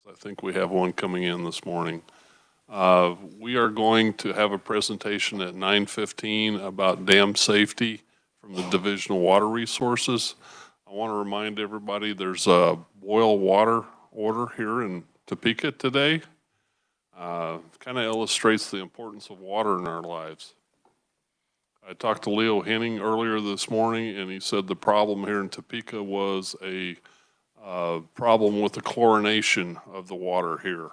I think we have one coming in this morning. We are going to have a presentation at 9:15 about dam safety from the Division of Water Resources. I want to remind everybody there's a boil water order here in Topeka today. Kind of illustrates the importance of water in our lives. I talked to Leo Henning earlier this morning, and he said the problem here in Topeka was a problem with the chlorination of the water here.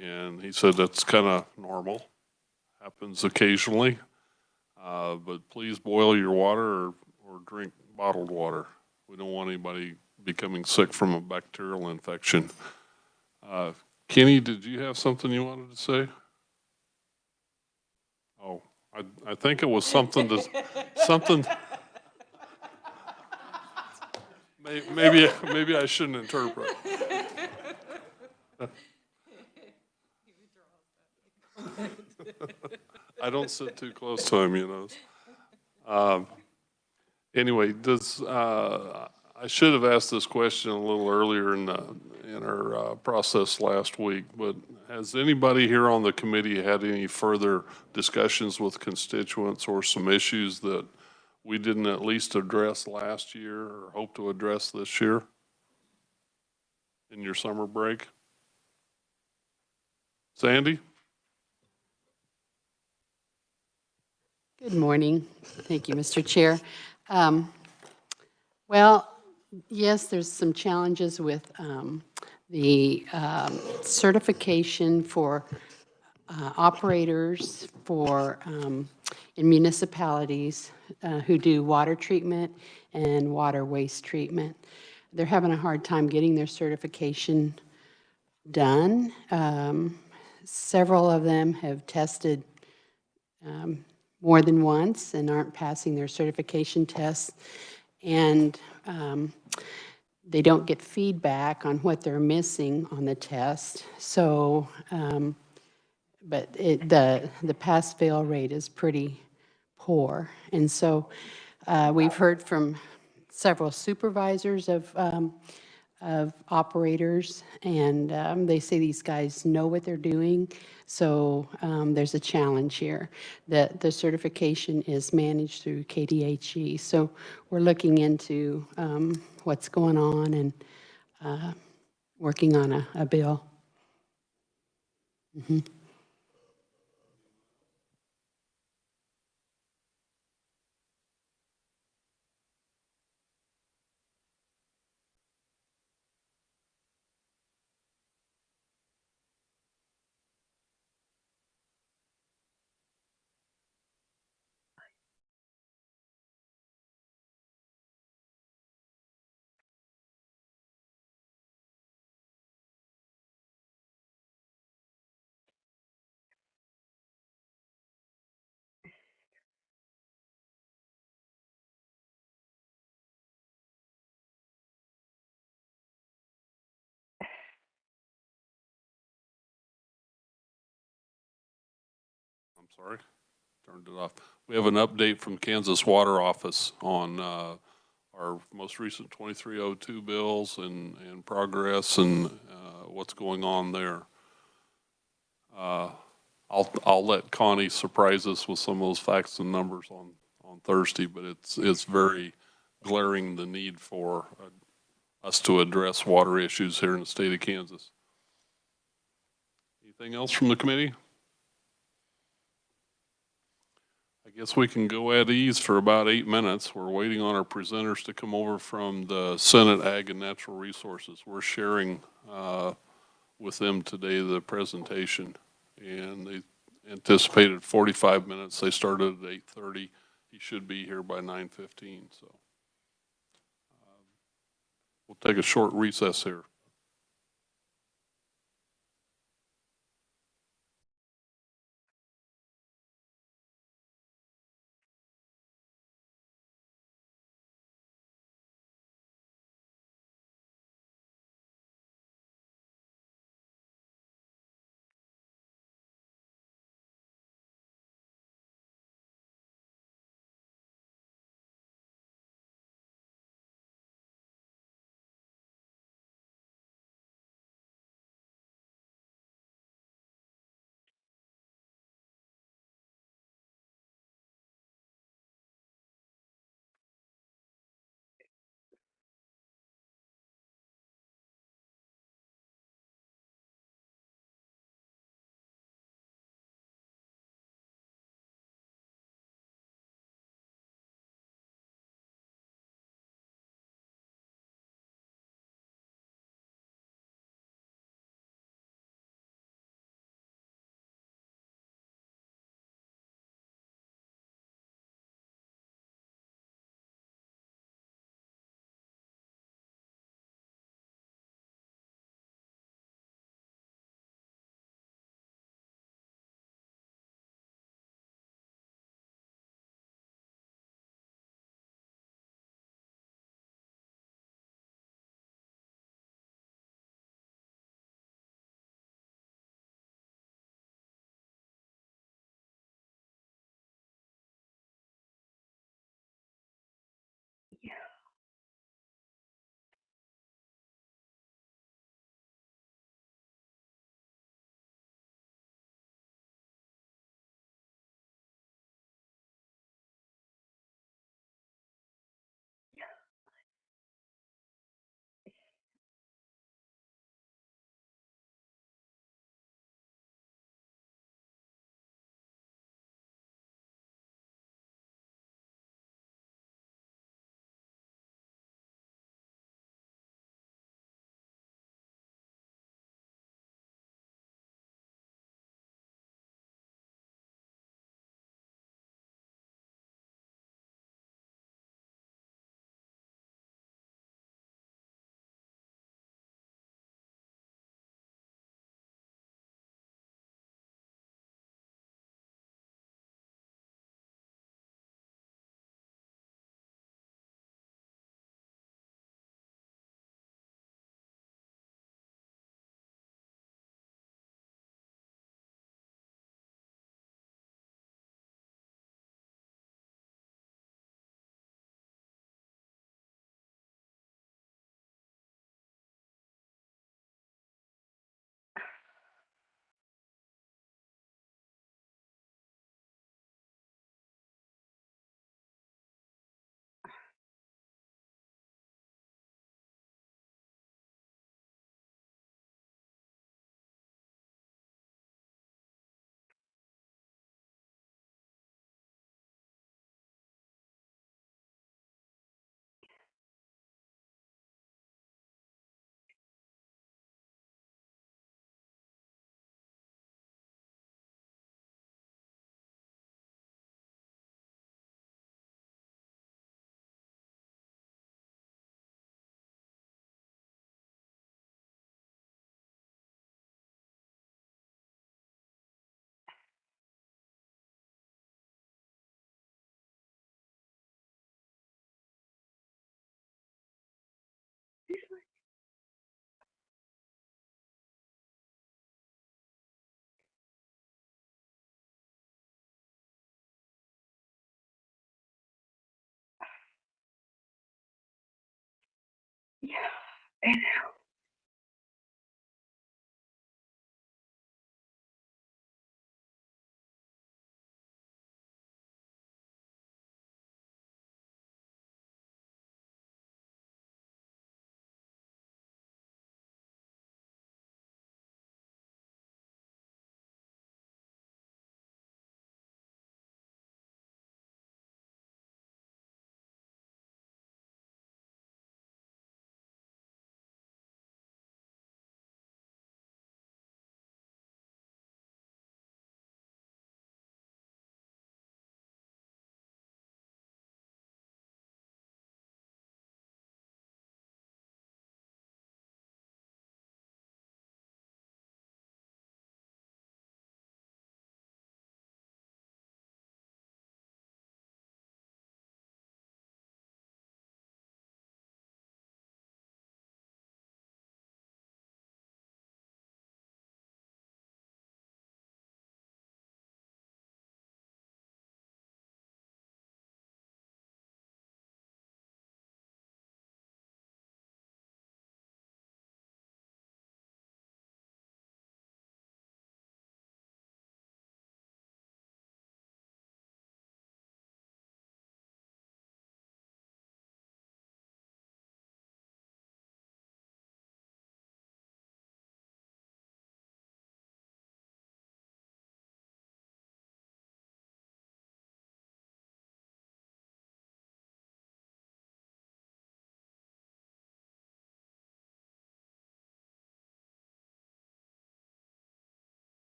And he said that's kind of normal, happens occasionally, but please boil your water or drink bottled water. We don't want anybody becoming sick from a bacterial infection. Kenny, did you have something you wanted to say? Oh, I think it was something to, something. Maybe I shouldn't interpret. I don't sit too close to him, you know. Anyway, I should have asked this question a little earlier in our process last week, but has anybody here on the committee had any further discussions with constituents or some issues that we didn't at least address last year or hope to address this year in your summer break? Sandy? Good morning. Thank you, Mr. Chair. Well, yes, there's some challenges with the certification for operators for in municipalities who do water treatment and water waste treatment. They're having a hard time getting their certification done. Several of them have tested more than once and aren't passing their certification tests, and they don't get feedback on what they're missing on the test. So, but the pass-fail rate is pretty poor. And so we've heard from several supervisors of operators, and they say these guys know what they're doing. So there's a challenge here that the certification is managed through KDHE. So we're looking into what's going on and working on a bill. Mm-hmm. I'm sorry, turned it off. We have an update from Kansas Water Office on our most recent 2302 bills and progress and what's going on there. I'll let Connie surprise us with some of those facts and numbers on Thursday, but it's very glaring the need for us to address water issues here in the state of Kansas. Anything else from the committee? I guess we can go at ease for about 8 minutes. We're waiting on our presenters to come over from the Senate Ag and Natural Resources. We're sharing with them today the presentation, and they anticipated 45 minutes. They started at 8:30. He should be here by 9:15. So we'll take a short recess here.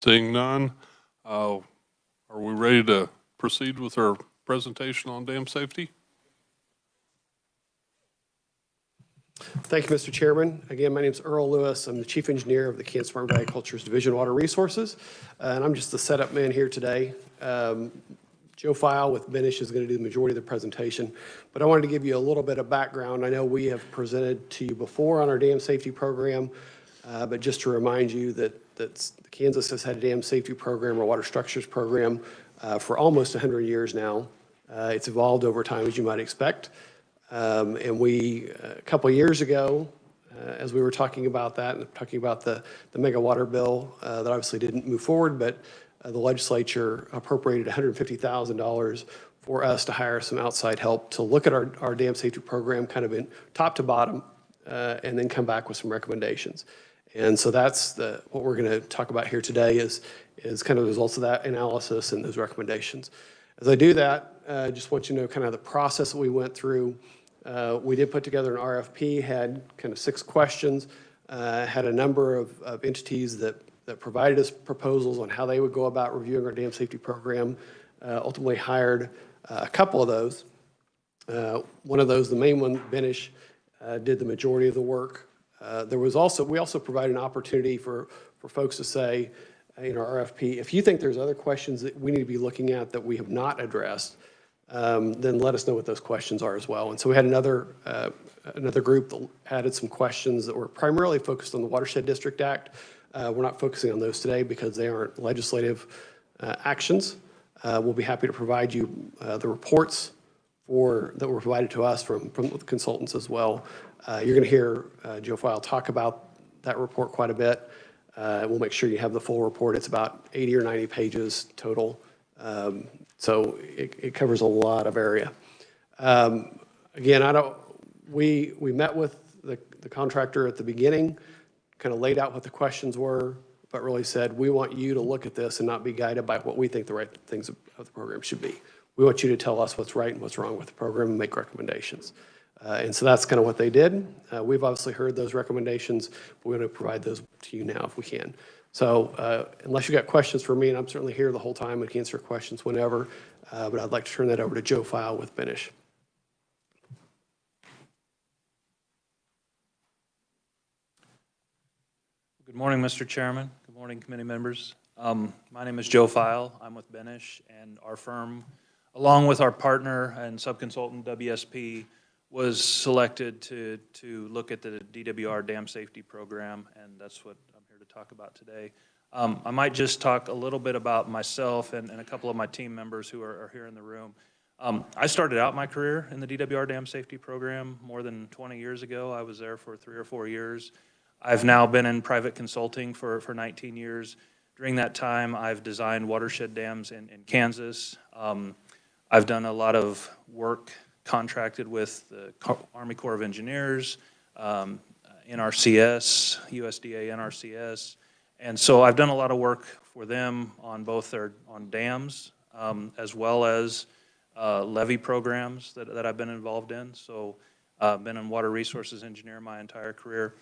Seeing none, are we ready to proceed with our presentation on dam safety? Thank you, Mr. Chairman. Again, my name is Earl Lewis. I'm the Chief Engineer of the Kansas Department of Agriculture's Division of Water Resources, and I'm just the setup man here today. Joe File with Benish is going to do the majority of the presentation, but I wanted to give you a little bit of background. I know we have presented to you before on our dam safety program, but just to remind you that Kansas has had a dam safety program or water structures program for almost 100 years now. It's evolved over time, as you might expect. And we, a couple of years ago, as we were talking about that and talking about the mega water bill that obviously didn't move forward, but the legislature appropriated $150,000 for us to hire some outside help to look at our dam safety program kind of in top to bottom and then come back with some recommendations. And so that's what we're going to talk about here today is kind of the results of that analysis and those recommendations. As I do that, I just want you to know kind of the process that we went through. We did put together an RFP, had kind of 6 questions, had a number of entities that provided us proposals on how they would go about reviewing our dam safety program, ultimately hired a couple of those. One of those, the main one, Benish, did the majority of the work. We also provided an opportunity for folks to say in our RFP, if you think there's other questions that we need to be looking at that we have not addressed, then let us know what those questions are as well. And so we had another group that added some questions that were primarily focused on the Watershed District Act. We're not focusing on those today because they aren't legislative actions. We'll be happy to provide you the reports that were provided to us from the consultants as well. You're going to hear Joe File talk about that report quite a bit. We'll make sure you have the full report. It's about 80 or 90 pages total. So it covers a lot of area. Again, we met with the contractor at the beginning, kind of laid out what the questions were, but really said, we want you to look at this and not be guided by what we think the right things of the program should be. We want you to tell us what's right and what's wrong with the program and make recommendations. And so that's kind of what they did. We've obviously heard those recommendations, but we're going to provide those to you now if we can. So unless you got questions for me, and I'm certainly here the whole time and can answer questions whenever, but I'd like to turn that over to Joe File with Benish. Good morning, Mr. Chairman. Good morning, committee members. My name is Joe File. I'm with Benish, and our firm, along with our partner and subconsultant WSP, was selected to look at the DWR dam safety program, and that's what I'm here to talk about today. I might just talk a little bit about myself and a couple of my team members who are here in the room. I started out my career in the DWR dam safety program more than 20 years ago. I was there for 3 or 4 years. I've now been in private consulting for 19 years. During that time, I've designed watershed dams in Kansas. I've done a lot of work contracted with the Army Corps of Engineers, NRCS, USDA NRCS. And so I've done a lot of work for them on both on dams as well as levee programs that I've been involved in. So I've been a water resources engineer my entire career.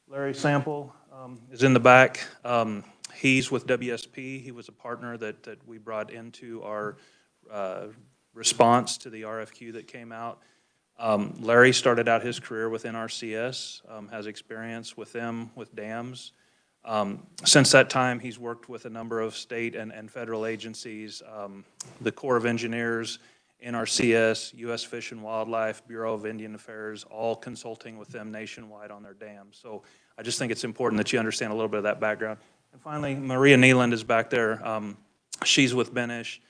Larry Sample is in the back. He's with WSP. He was a partner that we brought into our response to the RFQ that came out. Larry started out his career with NRCS, has experience with them, with dams. Since that time, he's worked with a number of state and federal agencies, the Corps of Engineers, NRCS, U.S. Fish and Wildlife, Bureau of Indian Affairs, all consulting with them nationwide on their dams. So I just think it's important that you understand a little bit of that background. And finally, Maria Neeland is back there. She's with Benish,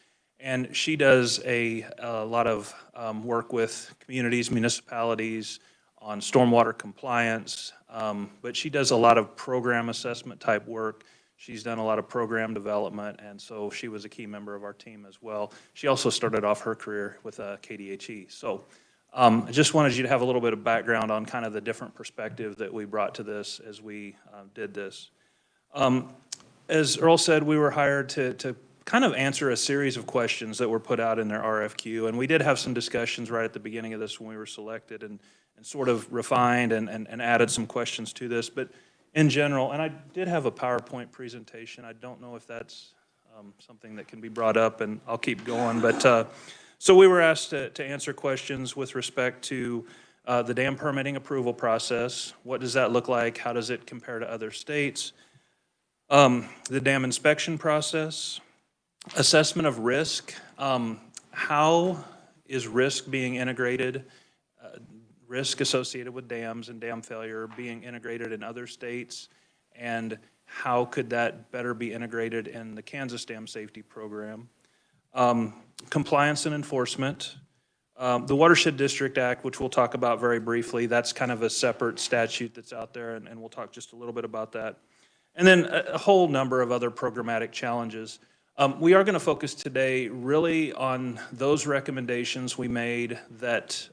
and she does a lot of work with communities, municipalities on stormwater compliance, but she does a lot of program assessment type work. She's done a lot of program development, and so she was a key member of our team as well. She also started off her career with KDHE. So I just wanted you to have a little bit of background on kind of the different perspective that we brought to this as we did this. As Earl said, we were hired to kind of answer a series of questions that were put out in their RFQ, and we did have some discussions right at the beginning of this when we were selected and sort of refined and added some questions to this. But in general, and I did have a PowerPoint presentation. I don't know if that's something that can be brought up, and I'll keep going. But so we were asked to answer questions with respect to the dam permitting approval process. What does that look like? How does it compare to other states? The dam inspection process, assessment of risk. how is risk being integrated, risk associated with dams and dam failure being integrated in other states, and how could that better be integrated in the Kansas Dam Safety Program? Compliance and enforcement. The Watershed District Act, which we'll talk about very briefly, that's kind of a separate statute that's out there, and we'll talk just a little bit about that. And then a whole number of other programmatic challenges. We are going to focus today really on those recommendations we made that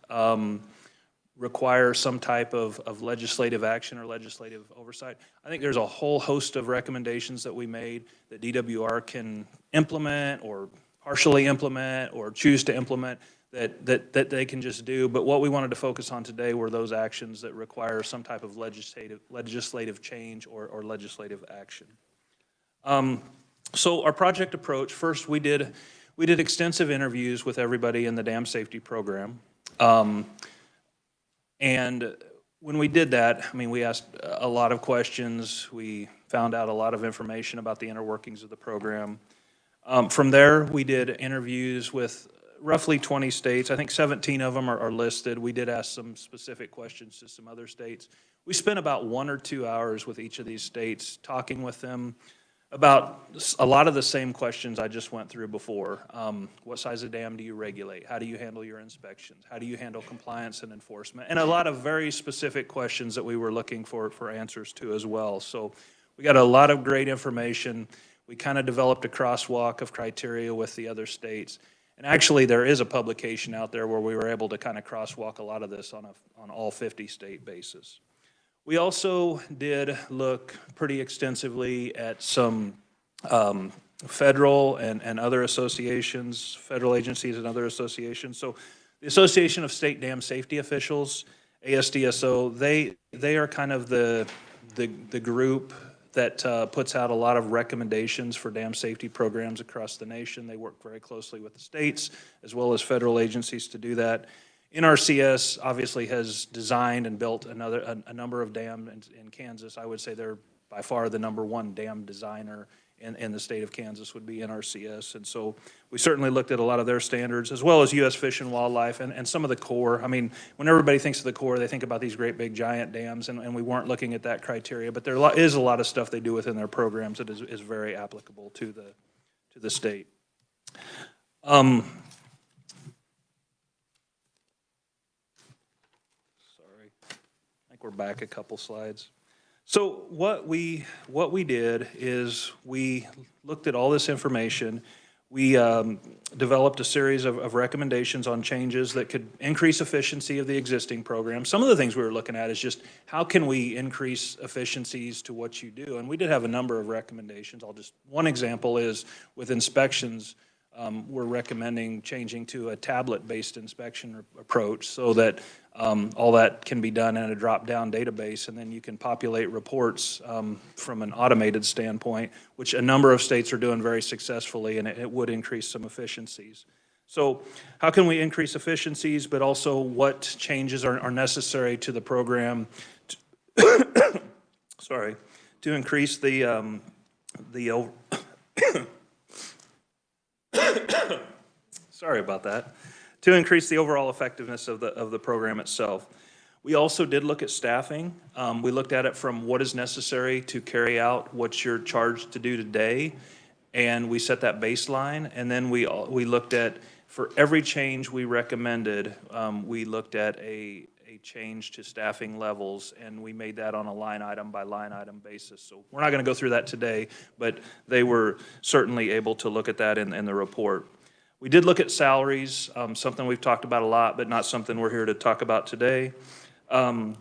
require some type of legislative action or legislative oversight. I think there's a whole host of recommendations that we made that DWR can implement or partially implement or choose to implement that they can just do. But what we wanted to focus on today were those actions that require some type of legislative change or legislative action. So our project approach, first we did extensive interviews with everybody in the dam safety program. And when we did that, I mean, we asked a lot of questions. We found out a lot of information about the inner workings of the program. From there, we did interviews with roughly 20 states. I think 17 of them are listed. We did ask some specific questions to some other states. We spent about 1 or 2 hours with each of these states, talking with them about a lot of the same questions I just went through before. What size of dam do you regulate? How do you handle your inspections? How do you handle compliance and enforcement? And a lot of very specific questions that we were looking for answers to as well. So we got a lot of great information. We kind of developed a crosswalk of criteria with the other states. And actually, there is a publication out there where we were able to kind of crosswalk a lot of this on all 50 state basis. We also did look pretty extensively at some federal and other associations, federal agencies and other associations. So the Association of State Dam Safety Officials, ASDSO, they are kind of the group that puts out a lot of recommendations for dam safety programs across the nation. They work very closely with the states as well as federal agencies to do that. NRCS obviously has designed and built a number of dams in Kansas. I would say they're by far the #1 dam designer in the state of Kansas would be NRCS. And so we certainly looked at a lot of their standards, as well as U.S. Fish and Wildlife and some of the Corps. I mean, when everybody thinks of the Corps, they think about these great big giant dams, and we weren't looking at that criteria. But there is a lot of stuff they do within their programs that is very applicable to the state. We're back a couple slides. So what we did is we looked at all this information. We developed a series of recommendations on changes that could increase efficiency of the existing program. Some of the things we were looking at is just how can we increase efficiencies to what you do? And we did have a number of recommendations. One example is with inspections, we're recommending changing to a tablet-based inspection approach so that all that can be done in a drop-down database, and then you can populate reports from an automated standpoint, which a number of states are doing very successfully, and it would increase some efficiencies. So how can we increase efficiencies, but also what changes are necessary to the program to, to increase the sorry about that, to increase the overall effectiveness of the program itself. We also did look at staffing. We looked at it from what is necessary to carry out what you're charged to do today, and we set that baseline. And then we looked at, for every change we recommended, we looked at a change to staffing levels, and we made that on a line item by line item basis. So we're not going to go through that today, but they were certainly able to look at that in the report. We did look at salaries, something we've talked about a lot, but not something we're here to talk about today. Again,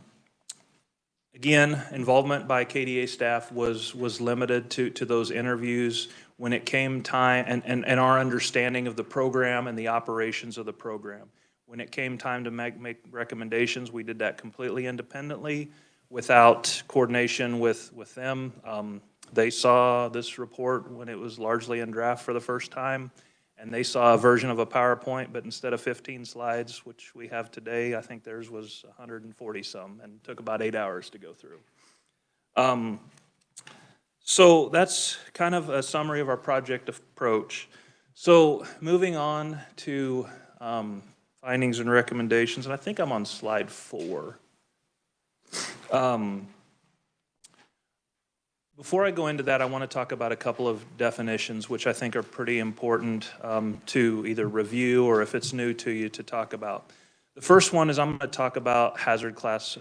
involvement by KDA staff was limited to those interviews when it came time, and our understanding of the program and the operations of the program. When it came time to make recommendations, we did that completely independently without coordination with them. They saw this report when it was largely in draft for the first time, and they saw a version of a PowerPoint, but instead of 15 slides, which we have today, I think theirs was 140 some, and took about 8 hours to go through. So that's kind of a summary of our project approach. So moving on to findings and recommendations, and I think I'm on slide 4. Before I go into that, I want to talk about a couple of definitions which I think are pretty important to either review or, if it's new to you, to talk about. The first one is I'm going to talk about hazard class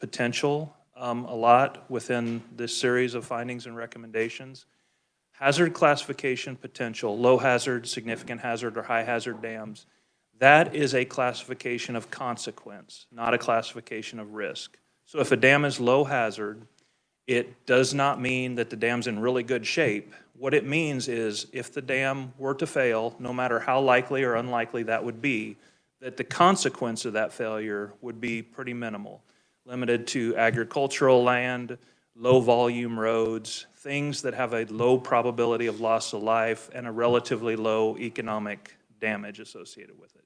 potential a lot within this series of findings and recommendations. Hazard classification potential, low hazard, significant hazard, or high hazard dams, that is a classification of consequence, not a classification of risk. So if a dam is low hazard, it does not mean that the dam's in really good shape. What it means is if the dam were to fail, no matter how likely or unlikely that would be, that the consequence of that failure would be pretty minimal, limited to agricultural land, low volume roads, things that have a low probability of loss of life and a relatively low economic damage associated with it.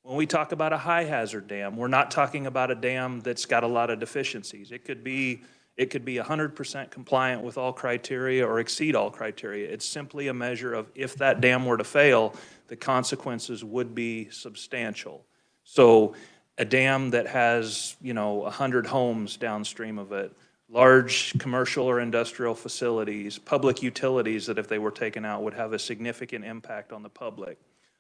When we talk about a high hazard dam, we're not talking about a dam that's got a lot of deficiencies. It could be 100% compliant with all criteria or exceed all criteria. It's simply a measure of if that dam were to fail, the consequences would be substantial. So a dam that has, 100 homes downstream of it, large commercial or industrial facilities, public utilities that if they were taken out would have a significant impact on the public.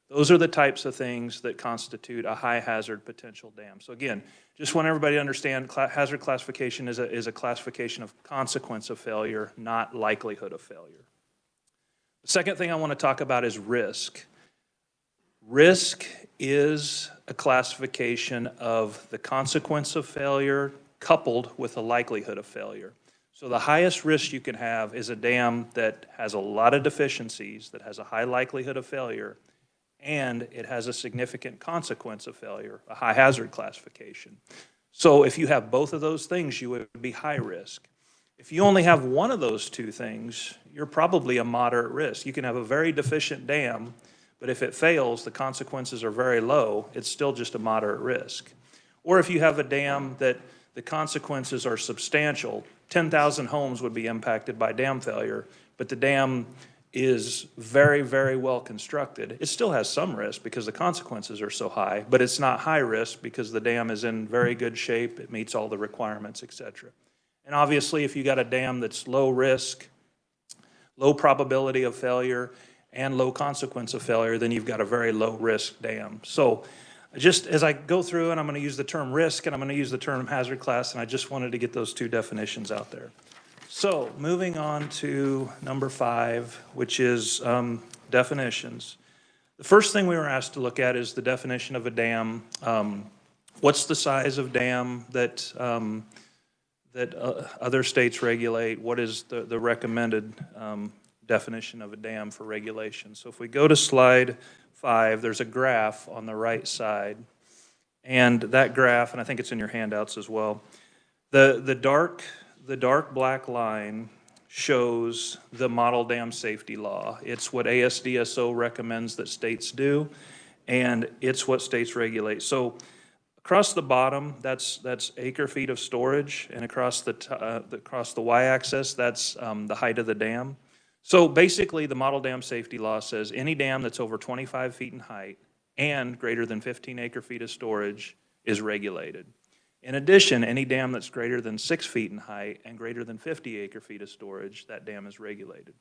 Those are the types of things that constitute a high hazard potential dam. So again, just want everybody to understand hazard classification is a classification of consequence of failure, not likelihood of failure. The second thing I want to talk about is risk. Risk is a classification of the consequence of failure coupled with the likelihood of failure. So the highest risk you can have is a dam that has a lot of deficiencies, that has a high likelihood of failure, and it has a significant consequence of failure, a high hazard classification. So if you have both of those things, you would be high risk. If you only have one of those two things, you're probably a moderate risk. You can have a very deficient dam, but if it fails, the consequences are very low, it's still just a moderate risk. Or if you have a dam that the consequences are substantial, 10,000 homes would be impacted by dam failure, but the dam is very, very well constructed. It still has some risk because the consequences are so high, but it's not high risk because the dam is in very good shape, it meets all the requirements, etc. And obviously, if you got a dam that's low risk, low probability of failure, and low consequence of failure, then you've got a very low risk dam. So just as I go through, and I'm going to use the term risk and I'm going to use the term hazard class, and I just wanted to get those two definitions out there. So moving on to number 5, which is definitions. The first thing we were asked to look at is the definition of a dam. What's the size of dam that other states regulate? What is the recommended definition of a dam for regulation? So if we go to slide 5, there's a graph on the right side. And that graph, and I think it's in your handouts as well, the dark black line shows the model dam safety law. It's what ASDSO recommends that states do, and it's what states regulate. So across the bottom, that's acre feet of storage, and across the y-axis, that's the height of the dam. So basically, the model dam safety law says any dam that's over 25 feet in height and greater than 15 acre feet of storage is regulated. In addition, any dam that's greater than 6 feet in height and greater than 50 acre feet of storage, that dam is regulated.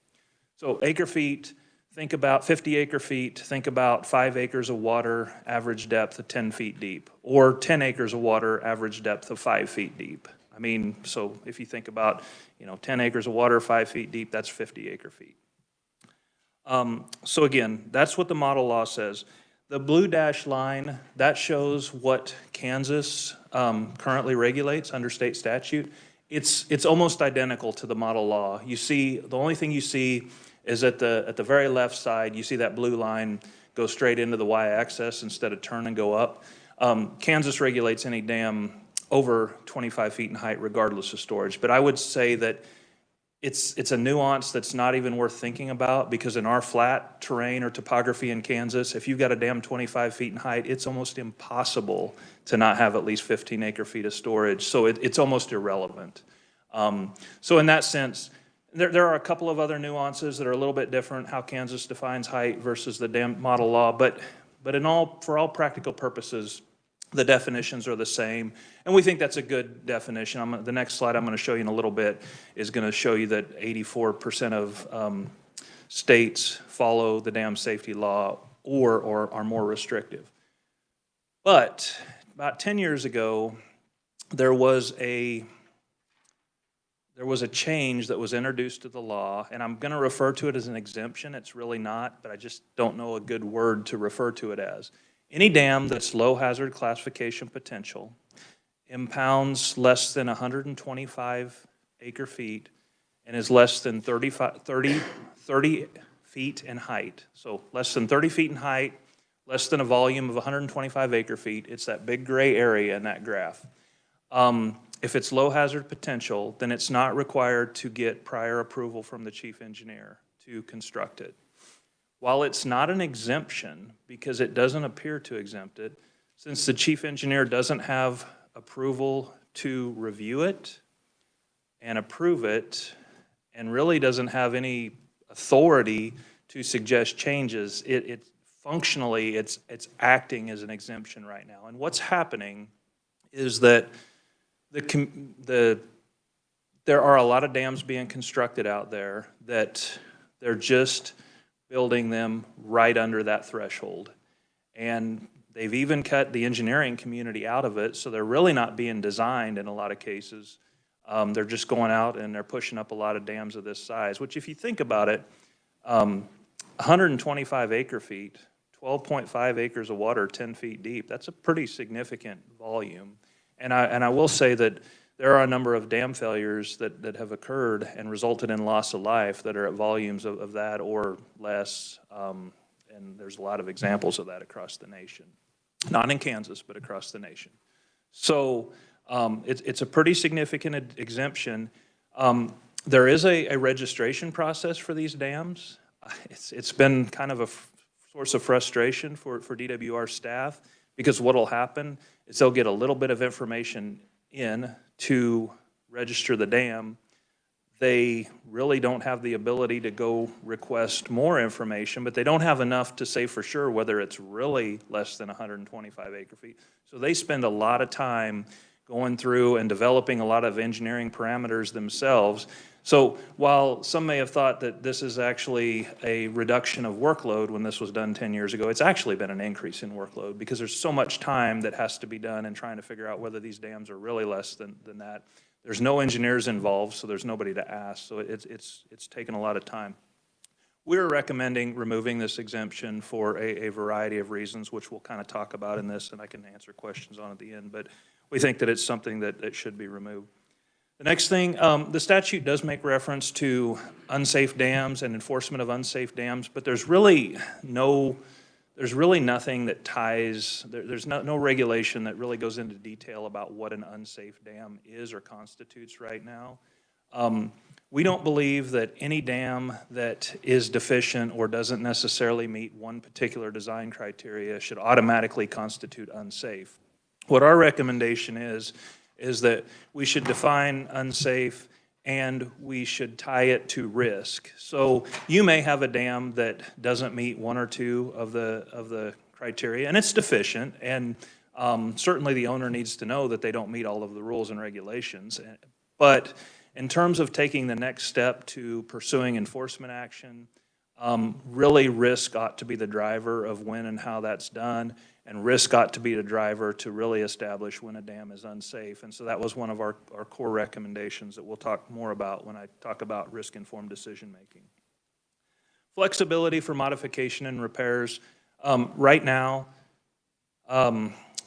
So acre feet, think about 50 acre feet, think about 5 acres of water, average depth of 10 feet deep, or 10 acres of water, average depth of 5 feet deep. I mean, so if you think about, 10 acres of water, 5 feet deep, that's 50 acre feet. So again, that's what the model law says. The blue dashed line, that shows what Kansas currently regulates under state statute. It's almost identical to the model law. You see, the only thing you see is at the very left side, you see that blue line go straight into the y-axis instead of turn and go up. Kansas regulates any dam over 25 feet in height regardless of storage. But I would say that it's a nuance that's not even worth thinking about, because in our flat terrain or topography in Kansas, if you've got a dam 25 feet in height, it's almost impossible to not have at least 15 acre feet of storage. So it's almost irrelevant. So in that sense, There are a couple of other nuances that are a little bit different, how Kansas defines height versus the dam model law, but for all practical purposes, the definitions are the same, and we think that's a good definition. The next slide I'm going to show you in a little bit is going to show you that 84% of states follow the dam safety law or are more restrictive. But about 10 years ago, there was a change that was introduced to the law, and I'm going to refer to it as an exemption. It's really not, but I just don't know a good word to refer to it as. Any dam that's low hazard classification potential, impounds less than 125 acre feet, and is less than 30 feet in height. So less than 30 feet in height, less than a volume of 125 acre feet. It's that big gray area in that graph. If it's low hazard potential, then it's not required to get prior approval from the chief engineer to construct it. While it's not an exemption, because it doesn't appear to exempt it, since the chief engineer doesn't have approval to review it and approve it, and really doesn't have any authority to suggest changes, functionally, it's acting as an exemption right now. And what's happening is that there are a lot of dams being constructed out there that they're just building them right under that threshold. And they've even cut the engineering community out of it, so they're really not being designed in a lot of cases. They're just going out and they're pushing up a lot of dams of this size, which if you think about it, 125 acre feet, 12.5 acres of water 10 feet deep, that's a pretty significant volume. And I will say that there are a number of dam failures that have occurred and resulted in loss of life that are at volumes of that or less, and there's a lot of examples of that across the nation. Not in Kansas, but across the nation. So it's a pretty significant exemption. There is a registration process for these dams. It's been kind of a source of frustration for DWR staff, because what will happen is they'll get a little bit of information in to register the dam. They really don't have the ability to go request more information, but they don't have enough to say for sure whether it's really less than 125 acre feet. So they spend a lot of time going through and developing a lot of engineering parameters themselves. So while some may have thought that this is actually a reduction of workload when this was done 10 years ago, it's actually been an increase in workload, because there's so much time that has to be done in trying to figure out whether these dams are really less than that. There's no engineers involved, so there's nobody to ask. So it's taken a lot of time. We're recommending removing this exemption for a variety of reasons, which we'll kind of talk about in this, and I can answer questions on at the end. But we think that it's something that should be removed. The next thing, the statute does make reference to unsafe dams and enforcement of unsafe dams, but there's really nothing that ties, there's no regulation that really goes into detail about what an unsafe dam is or constitutes right now. We don't believe that any dam that is deficient or doesn't necessarily meet one particular design criteria should automatically constitute unsafe. What our recommendation is that we should define unsafe and we should tie it to risk. So you may have a dam that doesn't meet one or two of the criteria, and it's deficient, and certainly the owner needs to know that they don't meet all of the rules and regulations. But in terms of taking the next step to pursuing enforcement action, really risk ought to be the driver of when and how that's done, and risk ought to be the driver to really establish when a dam is unsafe. And so that was one of our core recommendations that we'll talk more about when I talk about risk-informed decision-making. Flexibility for modification and repairs. Right now,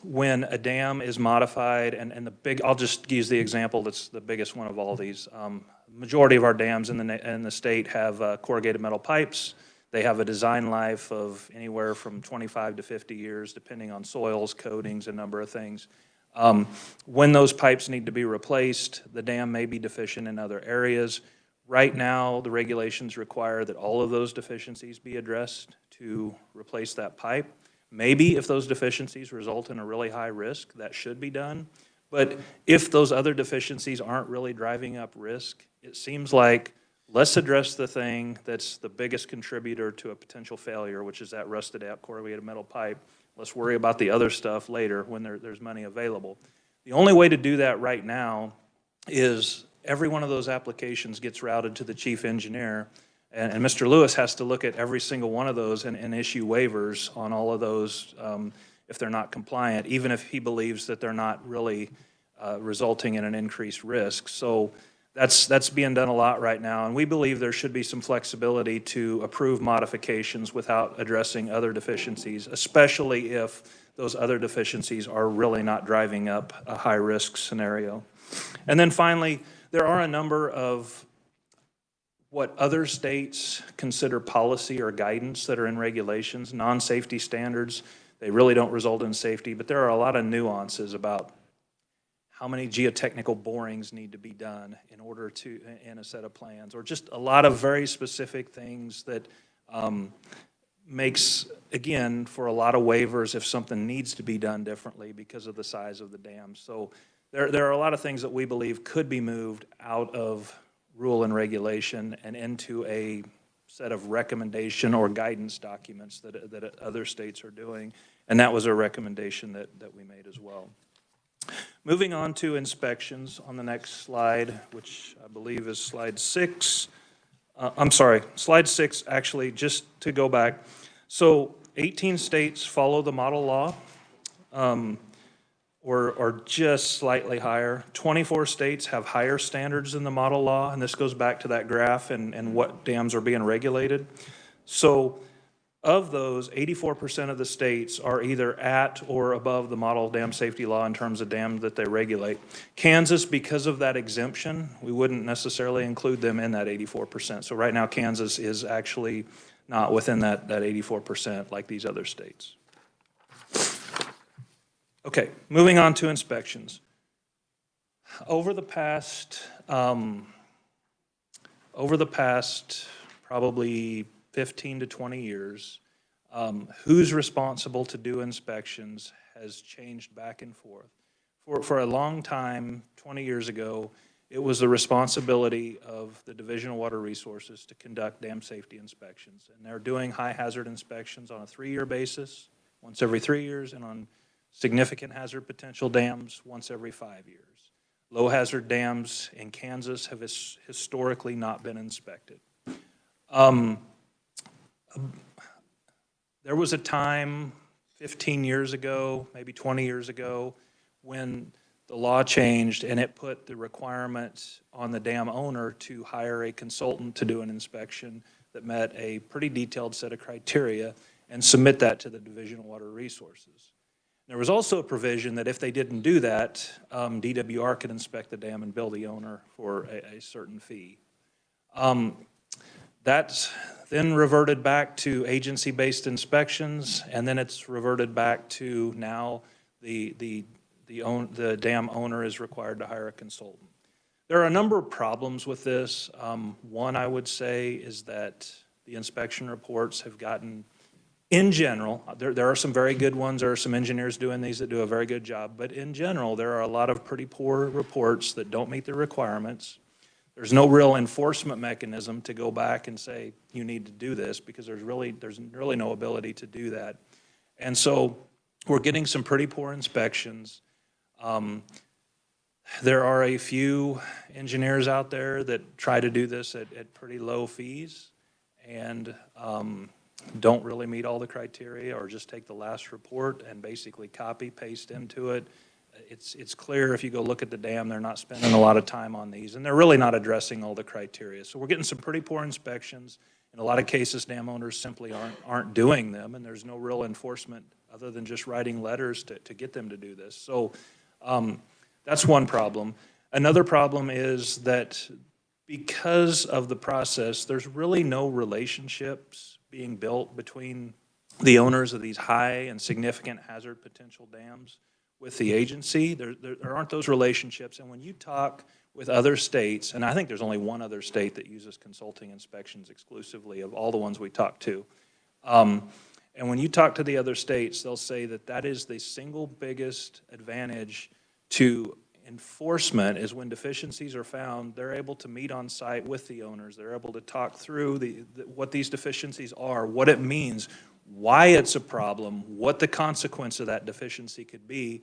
when a dam is modified, and I'll just use the example that's the biggest one of all these. Majority of our dams in the state have corrugated metal pipes. They have a design life of anywhere from 25 to 50 years, depending on soils, coatings, a number of things. When those pipes need to be replaced, the dam may be deficient in other areas. Right now, the regulations require that all of those deficiencies be addressed to replace that pipe. Maybe if those deficiencies result in a really high risk, that should be done. But if those other deficiencies aren't really driving up risk, it seems like Let's address the thing that's the biggest contributor to a potential failure, which is that rusted out corrugated metal pipe. Let's worry about the other stuff later when there's money available. The only way to do that right now is every one of those applications gets routed to the chief engineer, and Mr. Lewis has to look at every single one of those and issue waivers on all of those if they're not compliant, even if he believes that they're not really resulting in an increased risk. So that's being done a lot right now, and we believe there should be some flexibility to approve modifications without addressing other deficiencies, especially if those other deficiencies are really not driving up a high-risk scenario. And then finally, there are a number of what other states consider policy or guidance that are in regulations, non-safety standards. They really don't result in safety, but there are a lot of nuances about how many geotechnical borings need to be done in order to, in a set of plans, or just a lot of very specific things that makes, again, for a lot of waivers if something needs to be done differently because of the size of the dam. So there are a lot of things that we believe could be moved out of rule and regulation and into a set of recommendation or guidance documents that other states are doing. And that was a recommendation that we made as well. Moving on to inspections on the next slide, which I believe is slide 6. I'm sorry, slide 6, actually, just to go back. So 18 states follow the model law, or just slightly higher. 24 states have higher standards than the model law, and this goes back to that graph and what dams are being regulated. So of those, 84% of the states are either at or above the model dam safety law in terms of dams that they regulate. Kansas, because of that exemption, we wouldn't necessarily include them in that 84%. So right now, Kansas is actually not within that 84% like these other states. Okay, moving on to inspections. Over the past probably 15 to 20 years, who's responsible to do inspections has changed back and forth. For a long time, 20 years ago, it was the responsibility of the Division of Water Resources to conduct dam safety inspections. And they're doing high hazard inspections on a 3-year basis, once every 3 years, and on significant hazard potential dams once every 5 years. Low hazard dams in Kansas have historically not been inspected. There was a time 15 years ago, maybe 20 years ago, when the law changed and it put the requirement on the dam owner to hire a consultant to do an inspection that met a pretty detailed set of criteria and submit that to the Division of Water Resources. There was also a provision that if they didn't do that, DWR could inspect the dam and bill the owner for a certain fee. That's then reverted back to agency-based inspections, and then it's reverted back to now the dam owner is required to hire a consultant. There are a number of problems with this. One, I would say, is that the inspection reports have gotten, in general, there are some very good ones, there are some engineers doing these that do a very good job, but in general, there are a lot of pretty poor reports that don't meet the requirements. There's no real enforcement mechanism to go back and say, you need to do this, because there's really no ability to do that. And so we're getting some pretty poor inspections. There are a few engineers out there that try to do this at pretty low fees and don't really meet all the criteria, or just take the last report and basically copy, paste into it. It's clear if you go look at the dam, they're not spending a lot of time on these, and they're really not addressing all the criteria. So we're getting some pretty poor inspections. In a lot of cases, dam owners simply aren't doing them, and there's no real enforcement other than just writing letters to get them to do this. So that's one problem. Another problem is that because of the process, there's really no relationships being built between the owners of these high and significant hazard potential dams with the agency. There aren't those relationships, and when you talk with other states, and I think there's only one other state that uses consulting inspections exclusively of all the ones we talk to, and when you talk to the other states, they'll say that that is the single biggest advantage to enforcement is when deficiencies are found, they're able to meet on site with the owners. They're able to talk through what these deficiencies are, what it means, why it's a problem, what the consequence of that deficiency could be.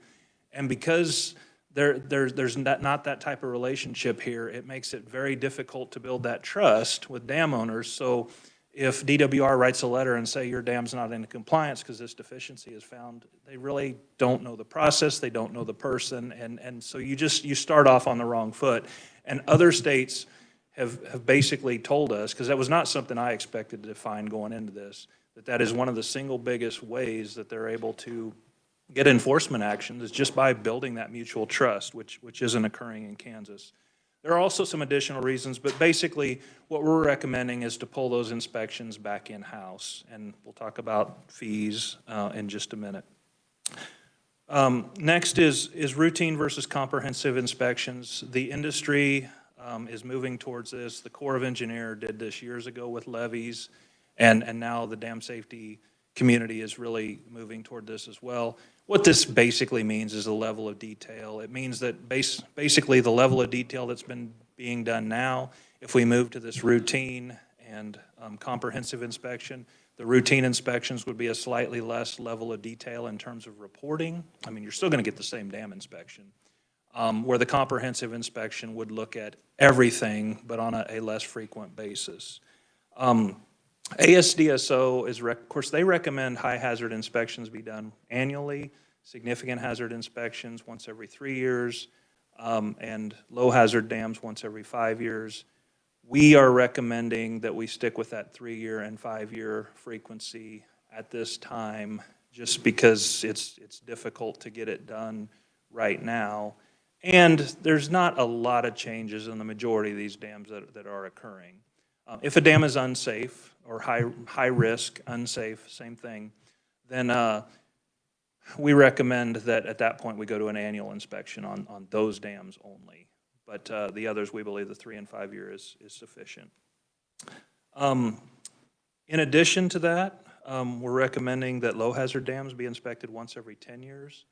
And because there's not that type of relationship here, it makes it very difficult to build that trust with dam owners. So if DWR writes a letter and say your dam's not in compliance because this deficiency is found, they really don't know the process, they don't know the person, and so you start off on the wrong foot. And other states have basically told us, because that was not something I expected to find going into this, that is one of the single biggest ways that they're able to get enforcement actions is just by building that mutual trust, which isn't occurring in Kansas. There are also some additional reasons, but basically what we're recommending is to pull those inspections back in-house, and we'll talk about fees in just a minute. Next is routine versus comprehensive inspections. The industry is moving towards this. The Corps of Engineers did this years ago with levees, and now the dam safety community is really moving toward this as well. What this basically means is the level of detail. It means that basically the level of detail that's been being done now, if we move to this routine and comprehensive inspection, the routine inspections would be a slightly less level of detail in terms of reporting. I mean, you're still going to get the same dam inspection, where the comprehensive inspection would look at everything, but on a less frequent basis. ASDSO is, of course, they recommend high hazard inspections be done annually, significant hazard inspections once every 3 years, and low hazard dams once every 5 years. We are recommending that we stick with that 3-year and 5-year frequency at this time, just because it's difficult to get it done right now. And there's not a lot of changes in the majority of these dams that are occurring. If a dam is unsafe or high risk, unsafe, same thing, then we recommend that at that point we go to an annual inspection on those dams only. But the others, we believe the 3 and 5 year is sufficient. In addition to that, we're recommending that low hazard dams be inspected once every 10 years.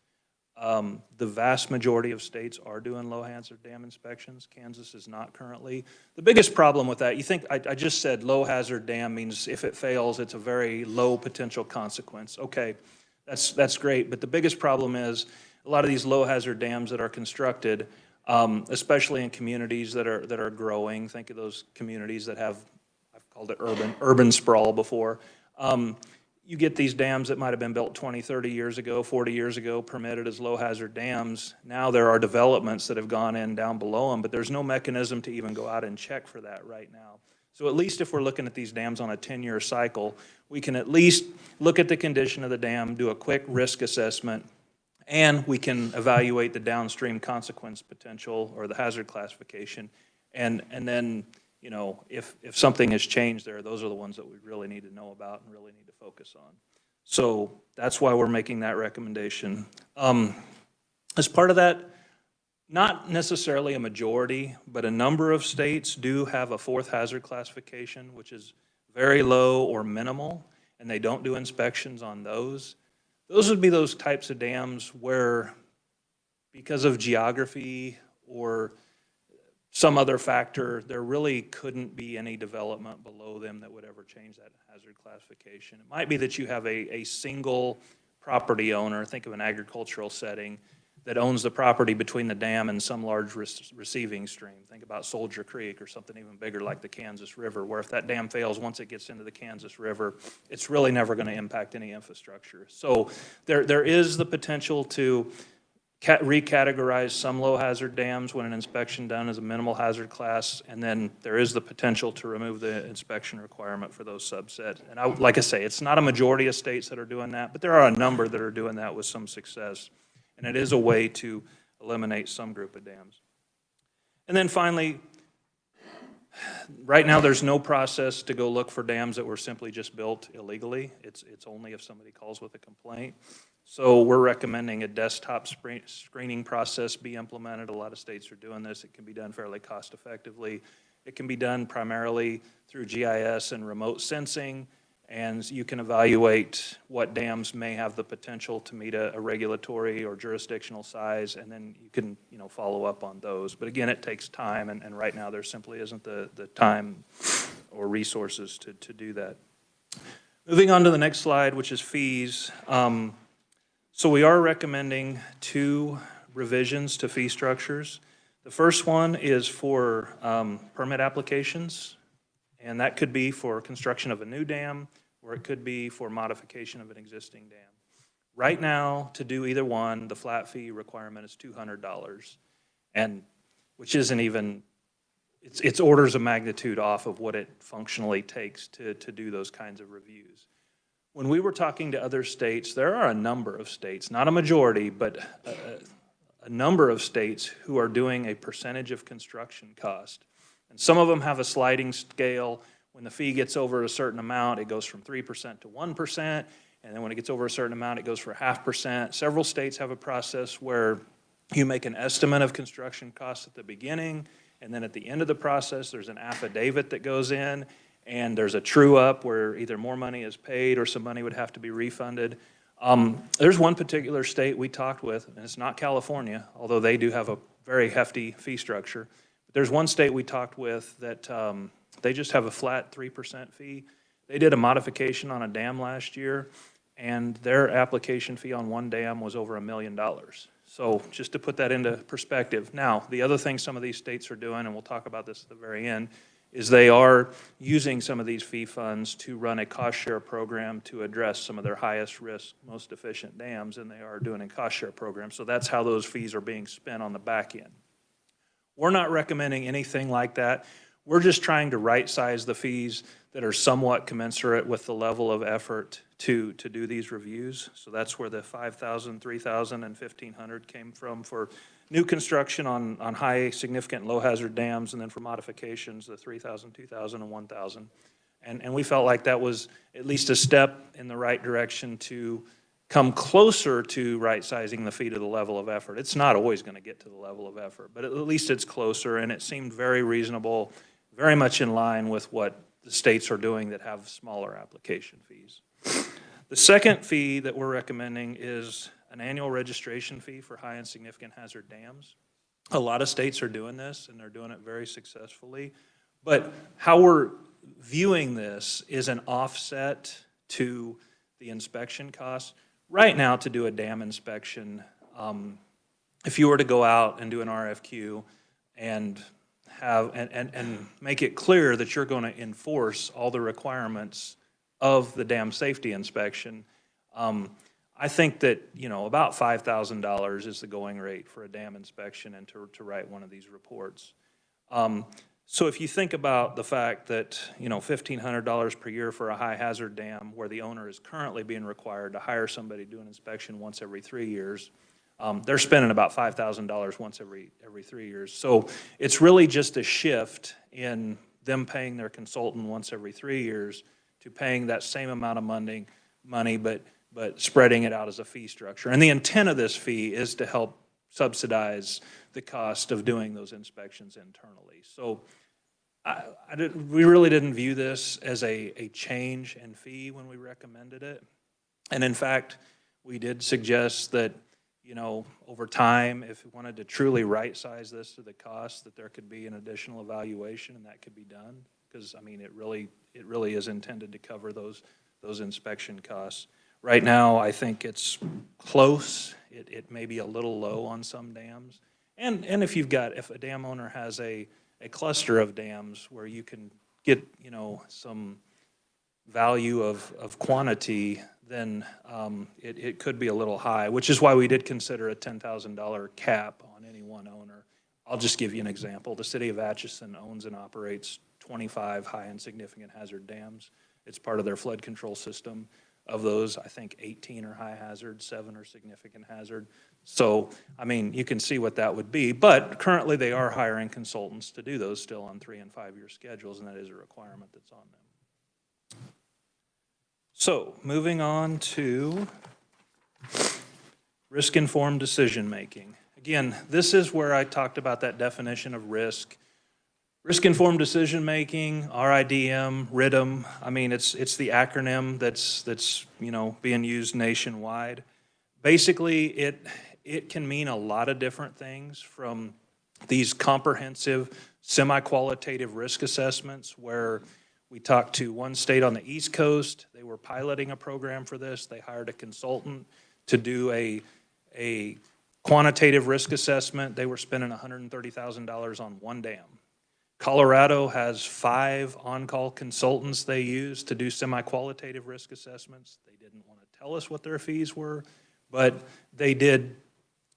The vast majority of states are doing low hazard dam inspections. Kansas is not currently. The biggest problem with that, you think, I just said low hazard dam means if it fails, it's a very low potential consequence. Okay, that's great, but the biggest problem is a lot of these low hazard dams that are constructed, especially in communities that are growing. Think of those communities that have, I've called it urban sprawl before. You get these dams that might have been built 20, 30 years ago, 40 years ago, permitted as low hazard dams. Now there are developments that have gone in down below them, but there's no mechanism to even go out and check for that right now. So at least if we're looking at these dams on a 10-year cycle, we can at least look at the condition of the dam, do a quick risk assessment, and we can evaluate the downstream consequence potential or the hazard classification. And then, you know, if something has changed there, those are the ones that we really need to know about and really need to focus on. So that's why we're making that recommendation. As part of that, not necessarily a majority, but a number of states do have a 4th hazard classification, which is very low or minimal, and they don't do inspections on those. Those would be those types of dams where, because of geography or some other factor, there really couldn't be any development below them that would ever change that hazard classification. It might be that you have a single property owner, think of an agricultural setting, that owns the property between the dam and some large receiving stream. Think about Soldier Creek or something even bigger like the Kansas River, where if that dam fails, once it gets into the Kansas River, it's really never going to impact any infrastructure. So there is the potential to recategorize some low hazard dams when an inspection done as a minimal hazard class, and then there is the potential to remove the inspection requirement for those subsets. And like I say, it's not a majority of states that are doing that, but there are a number that are doing that with some success. And it is a way to eliminate some group of dams. And then finally, right now there's no process to go look for dams that were simply just built illegally. It's only if somebody calls with a complaint. So we're recommending a desktop screening process be implemented. A lot of states are doing this. It can be done fairly cost effectively. It can be done primarily through GIS and remote sensing. and you can evaluate what dams may have the potential to meet a regulatory or jurisdictional size, and then you can, follow up on those. But again, it takes time, and right now there simply isn't the time or resources to do that. Moving on to the next slide, which is fees. So we are recommending 2 revisions to fee structures. The first one is for permit applications, and that could be for construction of a new dam, or it could be for modification of an existing dam. Right now, to do either one, the flat fee requirement is $200, and which isn't even, it's orders of magnitude off of what it functionally takes to do those kinds of reviews. When we were talking to other states, there are a number of states, not a majority, but a number of states who are doing a percentage of construction cost. And some of them have a sliding scale. When the fee gets over a certain amount, it goes from 3% to 1%, and then when it gets over a certain amount, it goes for 0.5%. Several states have a process where you make an estimate of construction costs at the beginning, and then at the end of the process, there's an affidavit that goes in, and there's a true-up where either more money is paid or some money would have to be refunded. There's one particular state we talked with, and it's not California, although they do have a very hefty fee structure. But there's one state we talked with that they just have a flat 3% fee. They did a modification on a dam last year, and their application fee on one dam was over $1 million. So just to put that into perspective. Now, the other thing some of these states are doing, and we'll talk about this at the very end, is they are using some of these fee funds to run a cost share program to address some of their highest risk, most efficient dams, and they are doing a cost share program. So that's how those fees are being spent on the back end. We're not recommending anything like that. We're just trying to right-size the fees that are somewhat commensurate with the level of effort to do these reviews. So that's where the $5,000, $3,000, and $1,500 came from for new construction on high, significant, low-hazard dams, and then for modifications, the $3,000, $2,000, and $1,000. And we felt like that was at least a step in the right direction to come closer to right-sizing the fee to the level of effort. It's not always going to get to the level of effort, but at least it's closer, and it seemed very reasonable, very much in line with what the states are doing that have smaller application fees. The second fee that we're recommending is an annual registration fee for high and significant hazard dams. A lot of states are doing this, and they're doing it very successfully. But how we're viewing this is an offset to the inspection costs. Right now, to do a dam inspection, if you were to go out and do an RFQ and make it clear that you're going to enforce all the requirements of the dam safety inspection, I think that, about $5,000 is the going rate for a dam inspection and to write one of these reports. So if you think about the fact that, $1,500 per year for a high hazard dam where the owner is currently being required to hire somebody to do an inspection once every 3 years, they're spending about $5,000 once every 3 years. So it's really just a shift in them paying their consultant once every 3 years to paying that same amount of money, but spreading it out as a fee structure. And the intent of this fee is to help subsidize the cost of doing those inspections internally. So we really didn't view this as a change in fee when we recommended it. And in fact, we did suggest that, over time, if we wanted to truly right-size this to the cost, that there could be an additional evaluation and that could be done. Because, it really is intended to cover those inspection costs. Right now, I think it's close. It may be a little low on some dams. And if a dam owner has a cluster of dams where you can get, some value of quantity, then it could be a little high, which is why we did consider a $10,000 cap on any one owner. I'll just give you an example. The city of Atchison owns and operates 25 high and significant hazard dams. It's part of their flood control system. Of those, I think 18 are high hazard, 7 are significant hazard. So, you can see what that would be. But currently they are hiring consultants to do those still on 3- and 5-year schedules, and that is a requirement that's on them. So, moving on to risk-informed decision-making. Again, this is where I talked about that definition of risk. Risk-informed decision-making, RIDM, RIDM, I mean, it's the acronym that's being used nationwide. Basically, it can mean a lot of different things, from these comprehensive, semi-qualitative risk assessments where we talked to one state on the East Coast. They were piloting a program for this. They hired a consultant to do a quantitative risk assessment. They were spending $130,000 on one dam. Colorado has 5 on-call consultants they use to do semi-qualitative risk assessments. They didn't want to tell us what their fees were, but they did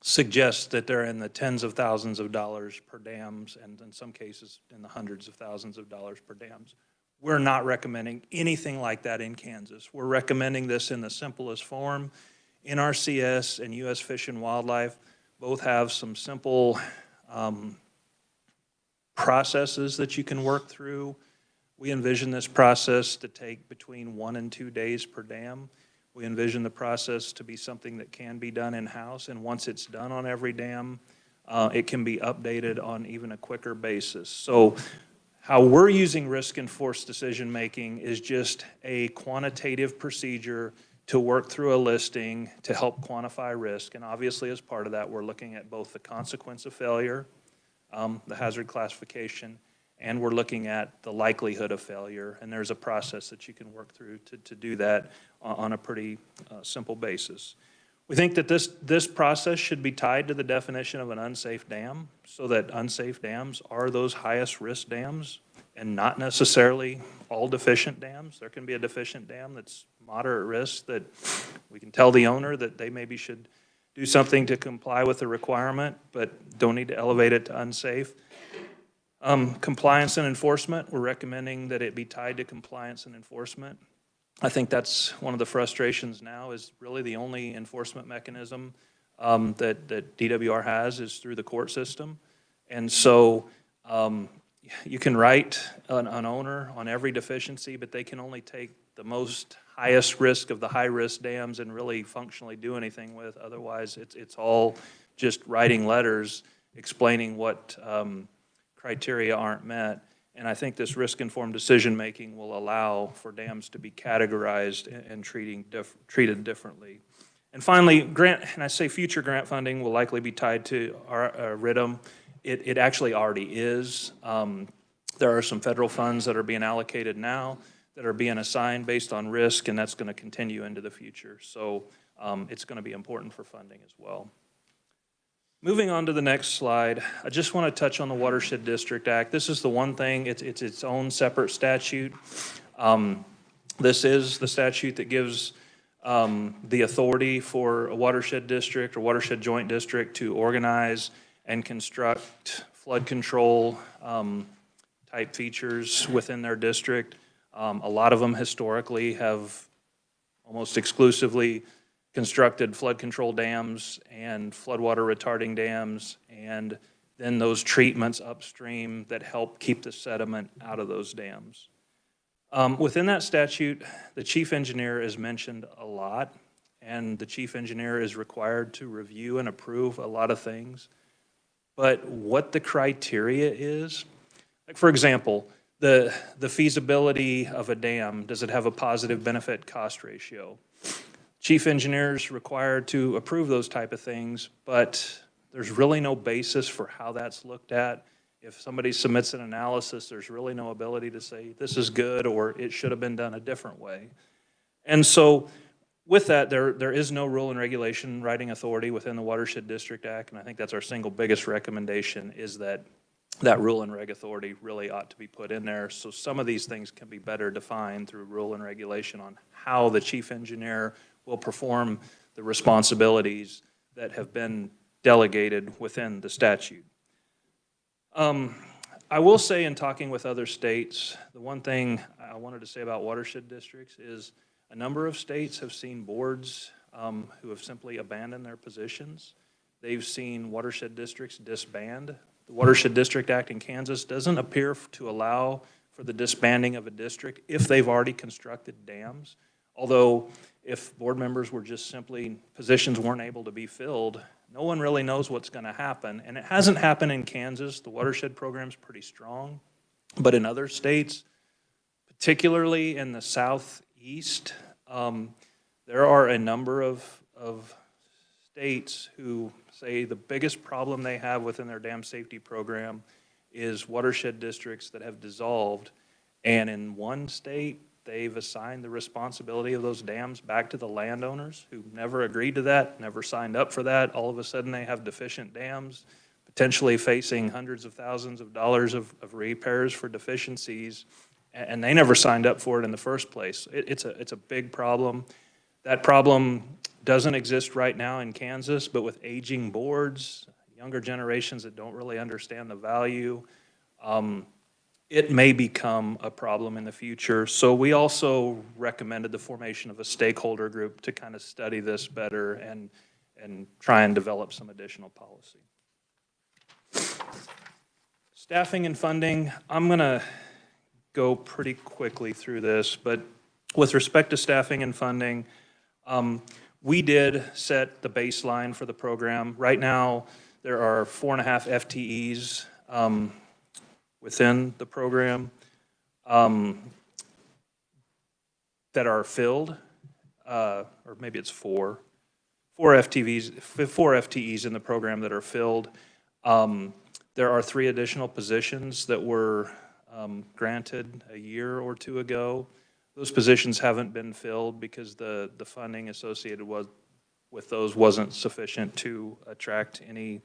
suggest that they're in the tens of thousands of dollars per dams, and in some cases in the hundreds of thousands of dollars per dams. We're not recommending anything like that in Kansas. We're recommending this in the simplest form. NRCS and U.S. Fish and Wildlife both have some simple processes that you can work through. We envision this process to take between 1 and 2 days per dam. We envision the process to be something that can be done in-house, and once it's done on every dam, it can be updated on even a quicker basis. So how we're using risk-enforced decision-making is just a quantitative procedure to work through a listing to help quantify risk. And obviously, as part of that, we're looking at both the consequence of failure, the hazard classification, and we're looking at the likelihood of failure. And there's a process that you can work through to do that on a pretty simple basis. We think that this process should be tied to the definition of an unsafe dam, so that unsafe dams are those highest risk dams and not necessarily all deficient dams. There can be a deficient dam that's moderate risk that we can tell the owner that they maybe should do something to comply with the requirement, but don't need to elevate it to unsafe. Compliance and enforcement, we're recommending that it be tied to compliance and enforcement. I think that's one of the frustrations now, is really the only enforcement mechanism that DWR has is through the court system. And so you can write an owner on every deficiency, but they can only take the most highest risk of the high-risk dams and really functionally do anything with. Otherwise, it's all just writing letters explaining what criteria aren't met. And I think this risk-informed decision-making will allow for dams to be categorized and treated differently. And finally, and I say future grant funding will likely be tied to our RIDM. It actually already is. There are some federal funds that are being allocated now that are being assigned based on risk, and that's going to continue into the future. So it's going to be important for funding as well. Moving on to the next slide, I just want to touch on the Watershed District Act. This is the one thing, it's its own separate statute. This is the statute that gives the authority for a watershed district or watershed joint district to organize and construct flood control type features within their district. A lot of them historically have almost exclusively constructed flood control dams and floodwater retarding dams, and then those treatments upstream that help keep the sediment out of those dams. Within that statute, the chief engineer is mentioned a lot, and the chief engineer is required to review and approve a lot of things. But what the criteria is, like for example, the feasibility of a dam, does it have a positive benefit cost ratio? Chief engineers required to approve those type of things, but there's really no basis for how that's looked at. If somebody submits an analysis, there's really no ability to say this is good or it should have been done a different way. And so with that, there is no rule and regulation writing authority within the Watershed District Act, and I think that's our single biggest recommendation, is that rule and reg authority really ought to be put in there. So some of these things can be better defined through rule and regulation on how the chief engineer will perform the responsibilities that have been delegated within the statute. I will say, in talking with other states, the one thing I wanted to say about watershed districts is a number of states have seen boards who have simply abandoned their positions. They've seen watershed districts disband. The Watershed District Act in Kansas doesn't appear to allow for the disbanding of a district if they've already constructed dams. Although if board members were just simply, positions weren't able to be filled, no one really knows what's going to happen. And it hasn't happened in Kansas. The watershed program's pretty strong. But in other states, particularly in the southeast, there are a number of states who say the biggest problem they have within their dam safety program is watershed districts that have dissolved. And in one state, they've assigned the responsibility of those dams back to the landowners who never agreed to that, never signed up for that. All of a sudden, they have deficient dams, potentially facing hundreds of thousands of dollars of repairs for deficiencies, and they never signed up for it in the first place. It's a big problem. That problem doesn't exist right now in Kansas, but with aging boards, younger generations that don't really understand the value, it may become a problem in the future. So we also recommended the formation of a stakeholder group to kind of study this better and try and develop some additional policy. Staffing and funding, I'm going to go pretty quickly through this, but with respect to staffing and funding, we did set the baseline for the program. Right now, there are 4.5 FTEs within the program that are filled, or maybe it's four FTEs in the program that are filled. There are 3 additional positions that were granted a year or 2 ago. Those positions haven't been filled because the funding associated with those wasn't sufficient to attract any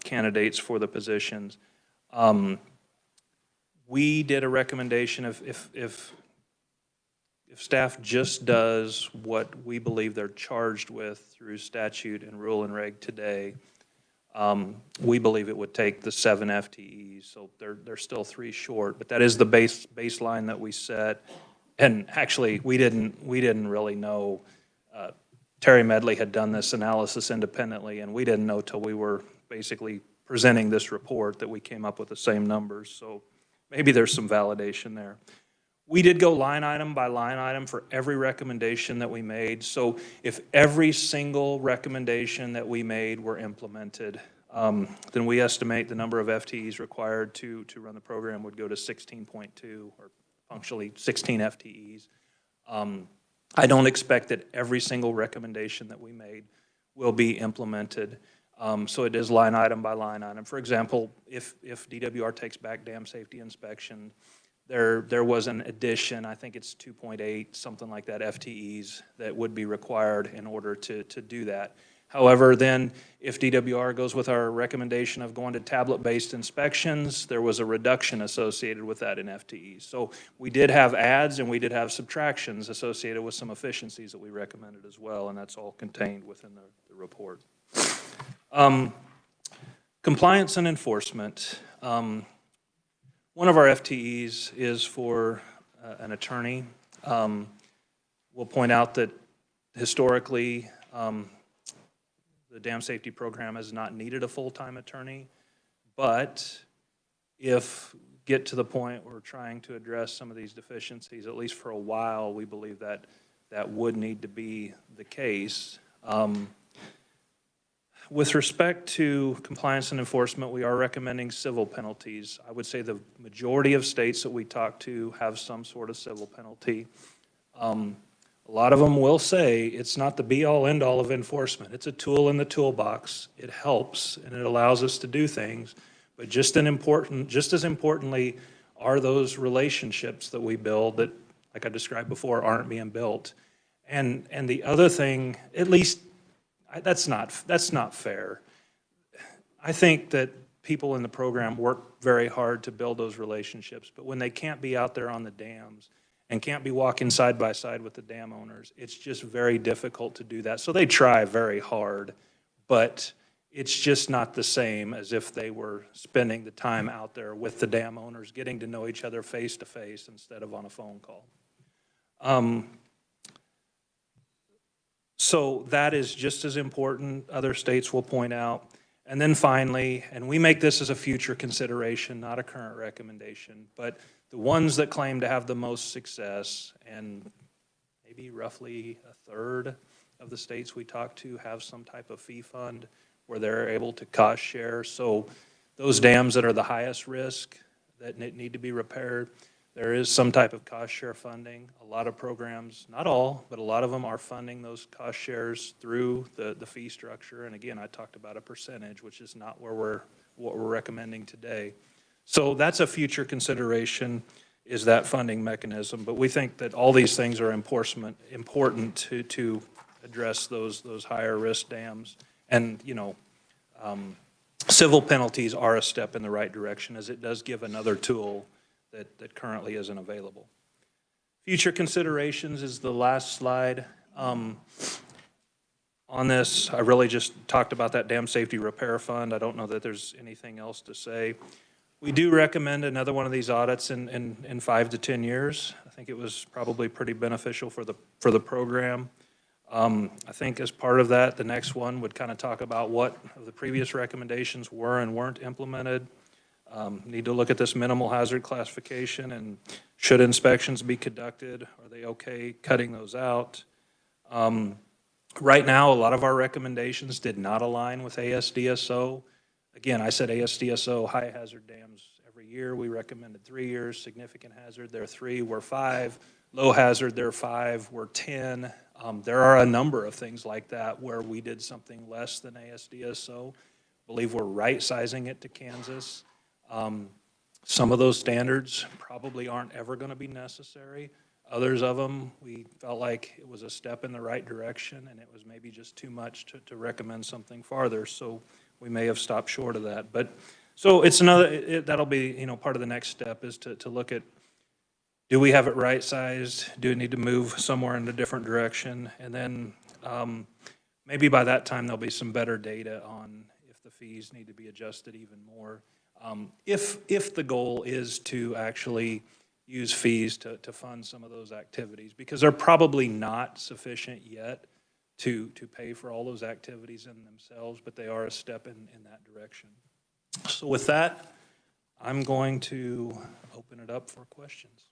candidates for the positions. We did a recommendation if staff just does what we believe they're charged with through statute and rule and reg today, we believe it would take the 7 FTEs, so they're still 3 short, but that is the baseline that we set. And actually, we didn't really know. Terry Medley had done this analysis independently, and we didn't know till we were basically presenting this report that we came up with the same numbers. So maybe there's some validation there. We did go line item by line item for every recommendation that we made. So if every single recommendation that we made were implemented, then we estimate the number of FTEs required to run the program would go to 16.2, or functionally 16 FTEs. I don't expect that every single recommendation that we made will be implemented. So it is line item by line item. For example, if DWR takes back dam safety inspection, there was an addition, I think it's 2.8, something like that, FTEs that would be required in order to do that. However, then if DWR goes with our recommendation of going to tablet-based inspections, there was a reduction associated with that in FTEs. So we did have adds and we did have subtractions associated with some efficiencies that we recommended as well, and that's all contained within the report. Compliance and enforcement. One of our FTEs is for an attorney. We'll point out that historically, the dam safety program has not needed a full-time attorney, but if get to the point where we're trying to address some of these deficiencies, at least for a while, we believe that that would need to be the case. With respect to compliance and enforcement, we are recommending civil penalties. I would say the majority of states that we talk to have some sort of civil penalty. A lot of them will say it's not the be-all, end-all of enforcement. It's a tool in the toolbox. It helps, and it allows us to do things. But just as importantly are those relationships that we build that, like I described before, aren't being built. And the other thing, at least, that's not fair. I think that people in the program work very hard to build those relationships, but when they can't be out there on the dams and can't be walking side by side with the dam owners, it's just very difficult to do that. So they try very hard, but it's just not the same as if they were spending the time out there with the dam owners, getting to know each other face to face instead of on a phone call. So that is just as important, other states will point out. And then finally, and we make this as a future consideration, not a current recommendation, but the ones that claim to have the most success, and maybe roughly a third of the states we talk to have some type of fee fund where they're able to cost share. So those dams that are the highest risk, that need to be repaired. There is some type of cost share funding. A lot of programs, not all, but a lot of them are funding those cost shares through the fee structure. And again, I talked about a percentage, which is not what we're recommending today. So that's a future consideration, is that funding mechanism. But we think that all these things are important to address those higher risk dams. And, you know, civil penalties are a step in the right direction, as it does give another tool that currently isn't available. Future considerations is the last slide. On this, I really just talked about that dam safety repair fund. I don't know that there's anything else to say. We do recommend another one of these audits in 5 to 10 years. I think it was probably pretty beneficial for the program. I think as part of that, the next one would kind of talk about what of the previous recommendations were and weren't implemented. Need to look at this minimal hazard classification, and should inspections be conducted? Are they okay cutting those out? Right now, a lot of our recommendations did not align with ASDSO. Again, I said ASDSO high hazard dams every year. We recommended 3 years. Significant hazard, they're 3, we're 5. Low hazard, they're 5, we're 10. There are a number of things like that where we did something less than ASDSO. Believe we're right sizing it to Kansas. Some of those standards probably aren't ever going to be necessary. Others of them, we felt like it was a step in the right direction, and it was maybe just too much to recommend something farther. So we may have stopped short of that. But so it's another, that'll be, you know, part of the next step is to look at, do we have it right sized? Do we need to move somewhere in a different direction? And then maybe by that time there'll be some better data on if the fees need to be adjusted even more. If the goal is to actually use fees to fund some of those activities, because they're probably not sufficient yet to pay for all those activities in themselves, but they are a step in that direction. So with that, I'm going to open it up for questions.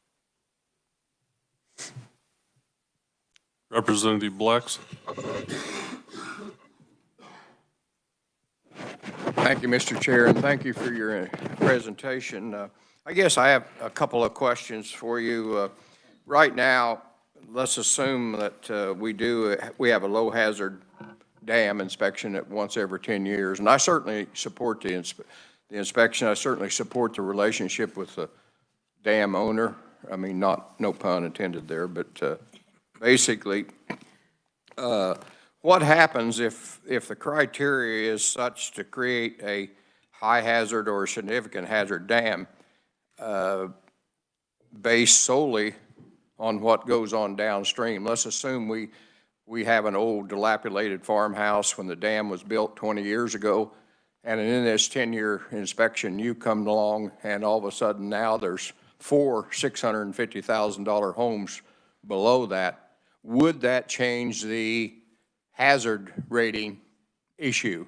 Representative Blex. Thank you, Mr. Chair, and thank you for your presentation. I guess I have a couple of questions for you. Right now, let's assume that we have a low hazard dam inspection at once every 10 years, and I certainly support the inspection. I certainly support the relationship with the dam owner. I mean, no pun intended there, but basically, what happens if the criteria is such to create a high hazard or a significant hazard dam based solely on what goes on downstream? Let's assume we have an old dilapidated farmhouse when the dam was built 20 years ago, and in this 10-year inspection you come along and all of a sudden now there's 4 $650,000 homes below that. Would that change the hazard rating issue?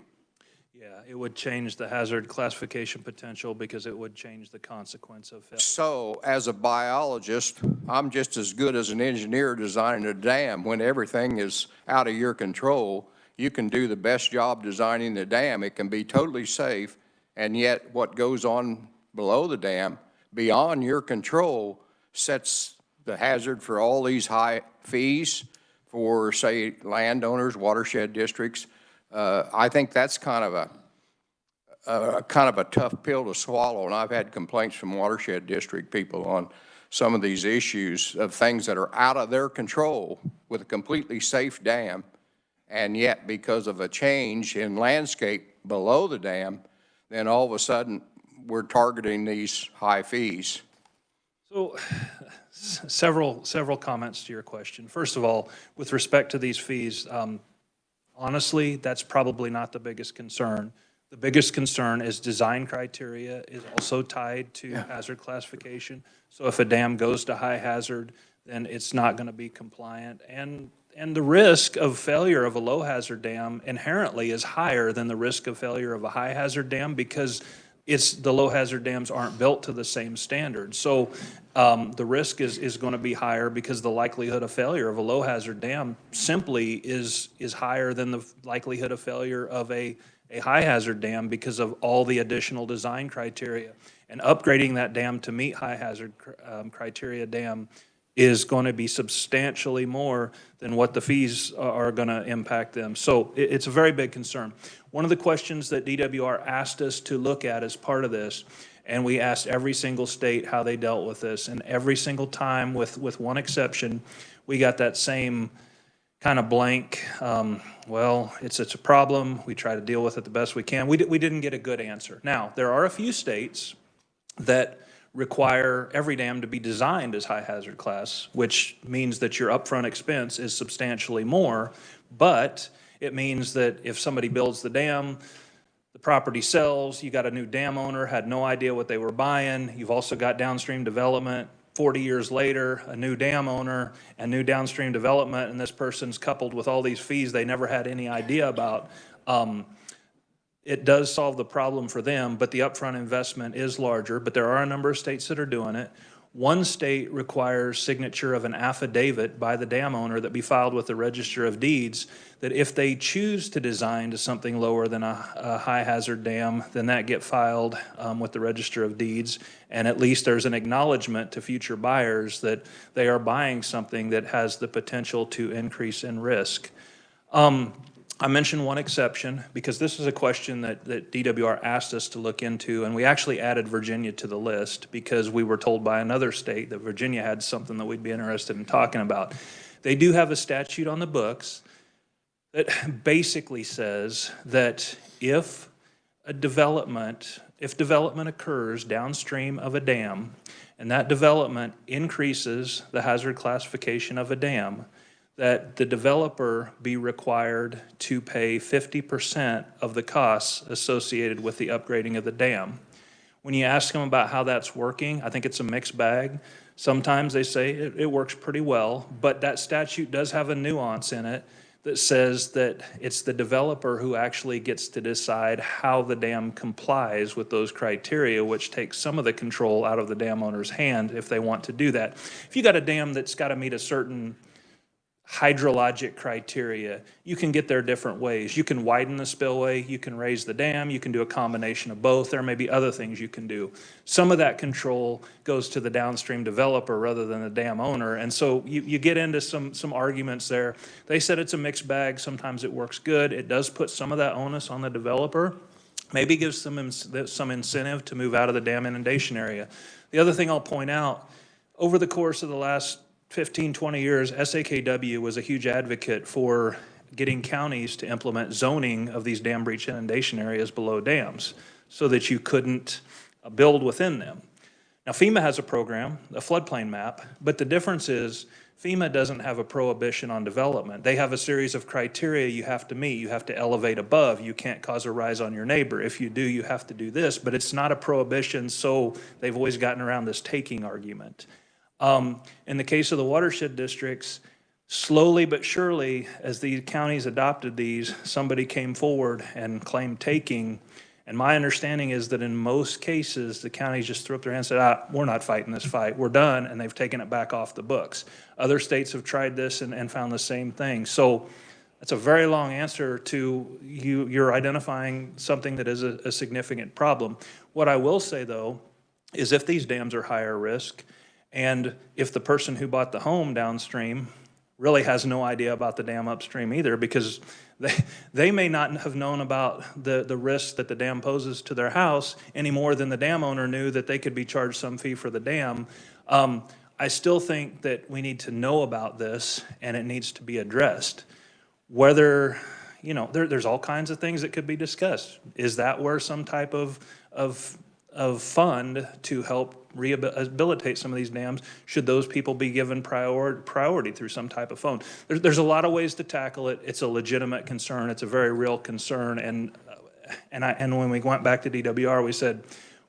Yeah, it would change the hazard classification potential because it would change the consequence of failure. So as a biologist, I'm just as good as an engineer designing a dam. When everything is out of your control, you can do the best job designing the dam. It can be totally safe, and yet what goes on below the dam, beyond your control, sets the hazard for all these high fees for, say, landowners, watershed districts. I think that's kind of a tough pill to swallow, and I've had complaints from watershed district people on some of these issues of things that are out of their control with a completely safe dam, and yet because of a change in landscape below the dam, then all of a sudden we're targeting these high fees. So several comments to your question. First of all, with respect to these fees, honestly, that's probably not the biggest concern. The biggest concern is design criteria is also tied to hazard classification. So if a dam goes to high hazard, then it's not going to be compliant. And the risk of failure of a low hazard dam inherently is higher than the risk of failure of a high hazard dam because the low hazard dams aren't built to the same standard. So the risk is going to be higher because the likelihood of failure of a low hazard dam simply is higher than the likelihood of failure of a high hazard dam because of all the additional design criteria. And upgrading that dam to meet high hazard criteria dam is going to be substantially more than what the fees are going to impact them. So it's a very big concern. One of the questions that DWR asked us to look at as part of this, and we asked every single state how they dealt with this, and every single time, with one exception, we got that same kind of blank, well, it's a problem, we try to deal with it the best we can. We didn't get a good answer. Now, there are a few states that require every dam to be designed as high hazard class, which means that your upfront expense is substantially more, but it means that if somebody builds the dam, the property sells, you got a new dam owner, had no idea what they were buying, you've also got downstream development, 40 years later, a new dam owner and new downstream development, and this person's coupled with all these fees they never had any idea about. It does solve the problem for them, but the upfront investment is larger, but there are a number of states that are doing it. One state requires signature of an affidavit by the dam owner that be filed with the Register of Deeds, that if they choose to design to something lower than a high hazard dam, then that get filed with the Register of Deeds, and at least there's an acknowledgement to future buyers that they are buying something that has the potential to increase in risk. I mentioned one exception because this is a question that DWR asked us to look into, and we actually added Virginia to the list because we were told by another state that Virginia had something that we'd be interested in talking about. They do have a statute on the books that basically says that if development occurs downstream of a dam and that development increases the hazard classification of a dam, that the developer be required to pay 50% of the costs associated with the upgrading of the dam. When you ask them about how that's working, I think it's a mixed bag. Sometimes they say it works pretty well, but that statute does have a nuance in it that says that it's the developer who actually gets to decide how the dam complies with those criteria, which takes some of the control out of the dam owner's hand if they want to do that. If you got a dam that's got to meet a certain hydrologic criteria, you can get there different ways. You can widen the spillway, you can raise the dam, you can do a combination of both. There may be other things you can do. Some of that control goes to the downstream developer rather than the dam owner, and so you get into some arguments there. They said it's a mixed bag. Sometimes it works good. It does put some of that onus on the developer, maybe gives them some incentive to move out of the dam inundation area. The other thing I'll point out, over the course of the last 15, 20 years, SAKW was a huge advocate for getting counties to implement zoning of these dam breach inundation areas below dams so that you couldn't build within them. Now, FEMA has a program, a floodplain map, but the difference is FEMA doesn't have a prohibition on development. They have a series of criteria you have to meet. You have to elevate above. You can't cause a rise on your neighbor. If you do, you have to do this, but it's not a prohibition, so they've always gotten around this taking argument. In the case of the watershed districts, slowly but surely, as the counties adopted these, somebody came forward and claimed taking. And my understanding is that in most cases, the counties just threw up their hands and said, we're not fighting this fight, we're done, and they've taken it back off the books. Other states have tried this and found the same thing. So that's a very long answer to you're identifying something that is a significant problem. What I will say, though, is if these dams are higher risk, and if the person who bought the home downstream really has no idea about the dam upstream either, because they may not have known about the risk that the dam poses to their house any more than the dam owner knew that they could be charged some fee for the dam. I still think that we need to know about this and it needs to be addressed. Whether, there's all kinds of things that could be discussed. Is that where some type of fund to help rehabilitate some of these dams, should those people be given priority through some type of fund? There's a lot of ways to tackle it. It's a legitimate concern. It's a very real concern. And when we went back to DWR, we said,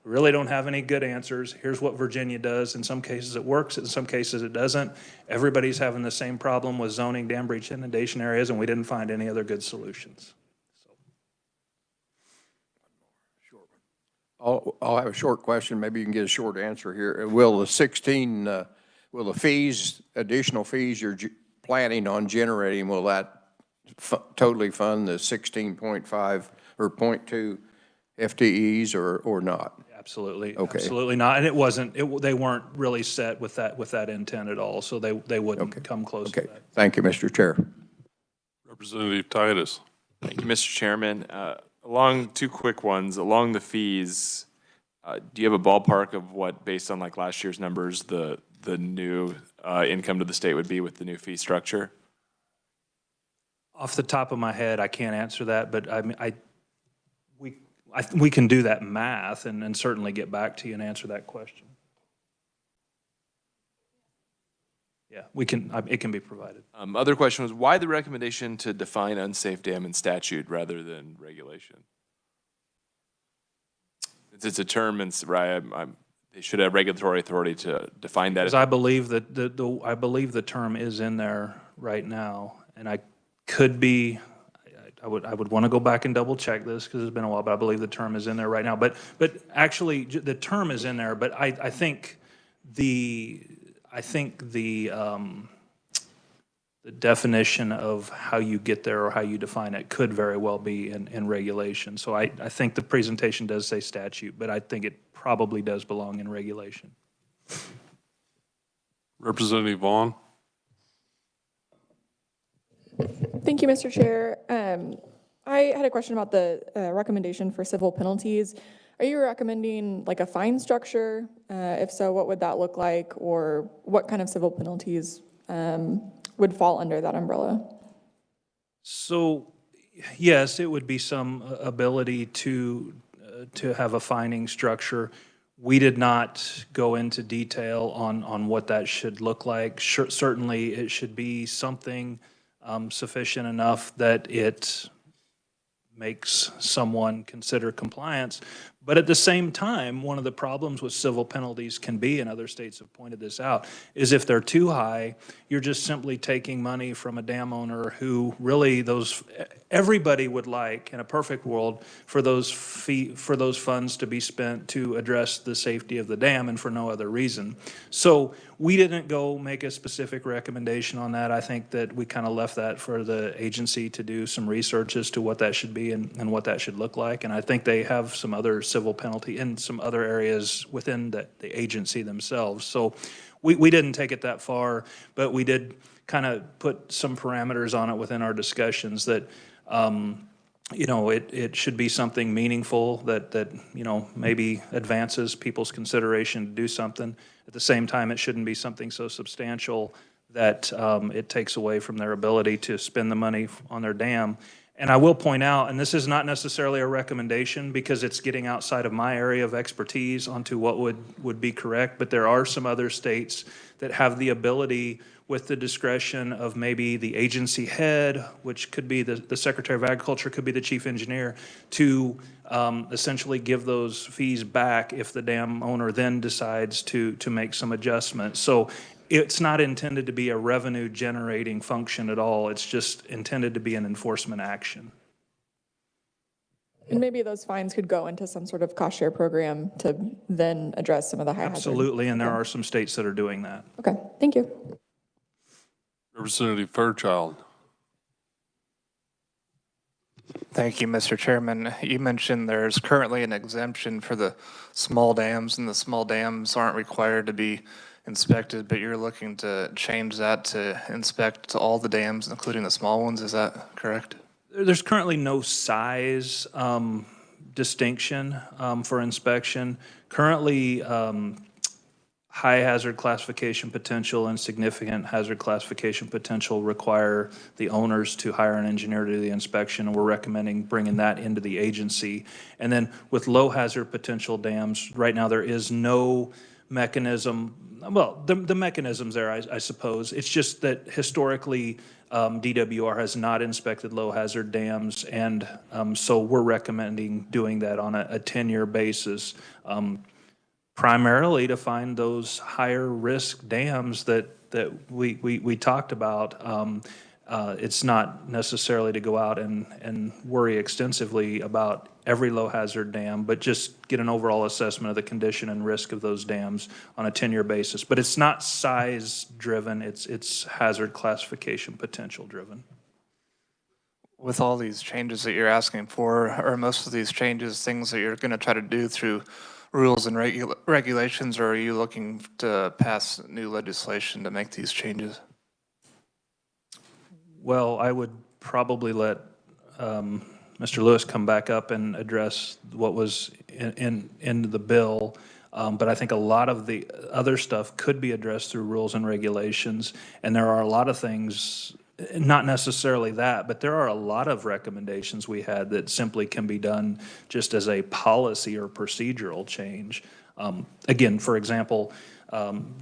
we really don't have any good answers. Here's what Virginia does. In some cases it works, in some cases it doesn't. Everybody's having the same problem with zoning dam breach inundation areas, and we didn't find any other good solutions. I'll have a short question. Maybe you can get a short answer here. Will the additional fees you're planning on generating, will that totally fund the 16.5 or 0.2 FTEs or not? Absolutely. Okay. Absolutely not. And it wasn't, they weren't really set with that intent at all, so they wouldn't come close to Okay, that. thank you, Mr. Chair. Representative Titus. Thank you, Mr. Chairman. Along two quick ones, along the fees, do you have a ballpark of what, based on like last year's numbers, the new income to the state would be with the new fee structure? Off the top of my head, I can't answer that, but I mean, we can do that math and certainly get back to you and answer that question. Yeah, we can, it can be provided. Other question was, why the recommendation to define unsafe dam in statute rather than regulation? It's a term, and right, they should have regulatory authority to define that. Because I believe that I believe the term is in there right now, and I could be, I would want to go back and double check this because it's been a while, but I believe the term is in there right now. But actually, the term is in there, but I think the definition of how you get there or how you define it could very well be in regulation. So I think the presentation does say statute, but I think it probably does belong in regulation. Representative Vaughn. Thank you, Mr. Chair. I had a question about the recommendation for civil penalties. Are you recommending like a fine structure? If so, what would that look like? Or what kind of civil penalties would fall under that umbrella? So, yes, it would be some ability to have a fining structure. We did not go into detail on what that should look like. Certainly, it should be something sufficient enough that it makes someone consider compliance. But at the same time, one of the problems with civil penalties can be, and other states have pointed this out, is if they're too high, you're just simply taking money from a dam owner who really everybody would like, in a perfect world, for those funds to be spent to address the safety of the dam and for no other reason. So we didn't go make a specific recommendation on that. I think that we kind of left that for the agency to do some research as to what that should be and what that should look like. And I think they have some other civil penalty in some other areas within the agency themselves. So we didn't take it that far, but we did kind of put some parameters on it within our discussions that, you know, it should be something meaningful that, you know, maybe advances people's consideration to do something. At the same time, it shouldn't be something so substantial that it takes away from their ability to spend the money on their dam. And I will point out, and this is not necessarily a recommendation because it's getting outside of my area of expertise onto what would be correct, but there are some other states that have the ability, with the discretion of maybe the agency head, which could be the Secretary of Agriculture, could be the chief engineer, to essentially give those fees back if the dam owner then decides to make some adjustments. So it's not intended to be a revenue generating function at all. It's just intended to be an enforcement action. And maybe those fines could go into some sort of cost share program to then address some of the high hazard. Absolutely, and there are some states that are doing that. Okay, thank you. Representative Fairchild. Thank you, Mr. Chairman. You mentioned there's currently an exemption for the small dams, and the small dams aren't required to be inspected, but you're looking to change that to inspect all the dams, including the small ones. Is that correct? There's currently no size distinction for inspection. Currently, high hazard classification potential and significant hazard classification potential require the owners to hire an engineer to do the inspection, and we're recommending bringing that into the agency. And then with low hazard potential dams, right now there is no mechanism. Well, the mechanism's there, I suppose. It's just that historically, DWR has not inspected low hazard dams, and so we're recommending doing that on a 10-year basis, primarily to find those higher risk dams that we talked about. It's not necessarily to go out and worry extensively about every low hazard dam, but just get an overall assessment of the condition and risk of those dams on a 10-year basis. But it's not size driven, it's hazard classification potential driven. With all these changes that you're asking for, are most of these changes things that you're going to try to do through rules and regulations, or are you looking to pass new legislation to make these changes? Well, I would probably let Mr. Lewis come back up and address what was in the bill. But I think a lot of the other stuff could be addressed through rules and regulations. And there are a lot of things, not necessarily that, but there are a lot of recommendations we had that simply can be done just as a policy or procedural change. Again, for example,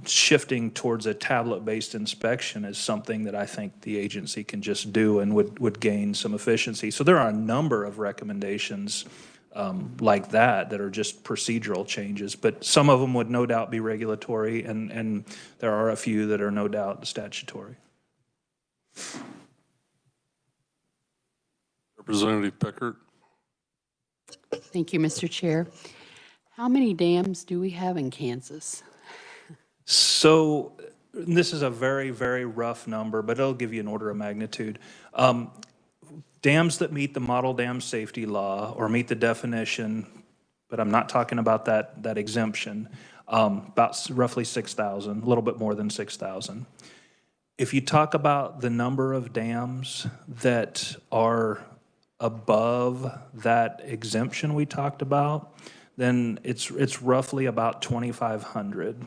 shifting towards a tablet-based inspection is something that I think the agency can just do and would gain some efficiency. So there are a number of recommendations like that are just procedural changes, but some of them would no doubt be regulatory, and there are a few that are no doubt statutory. Representative Pickert. Thank you, Mr. Chair. How many dams do we have in Kansas? So this is a very, very rough number, but it'll give you an order of magnitude. Dams that meet the model dam safety law or meet the definition, but I'm not talking about that exemption, about roughly 6,000, a little bit more than 6,000. If you talk about the number of dams that are above that exemption we talked about, then it's roughly about 2,500.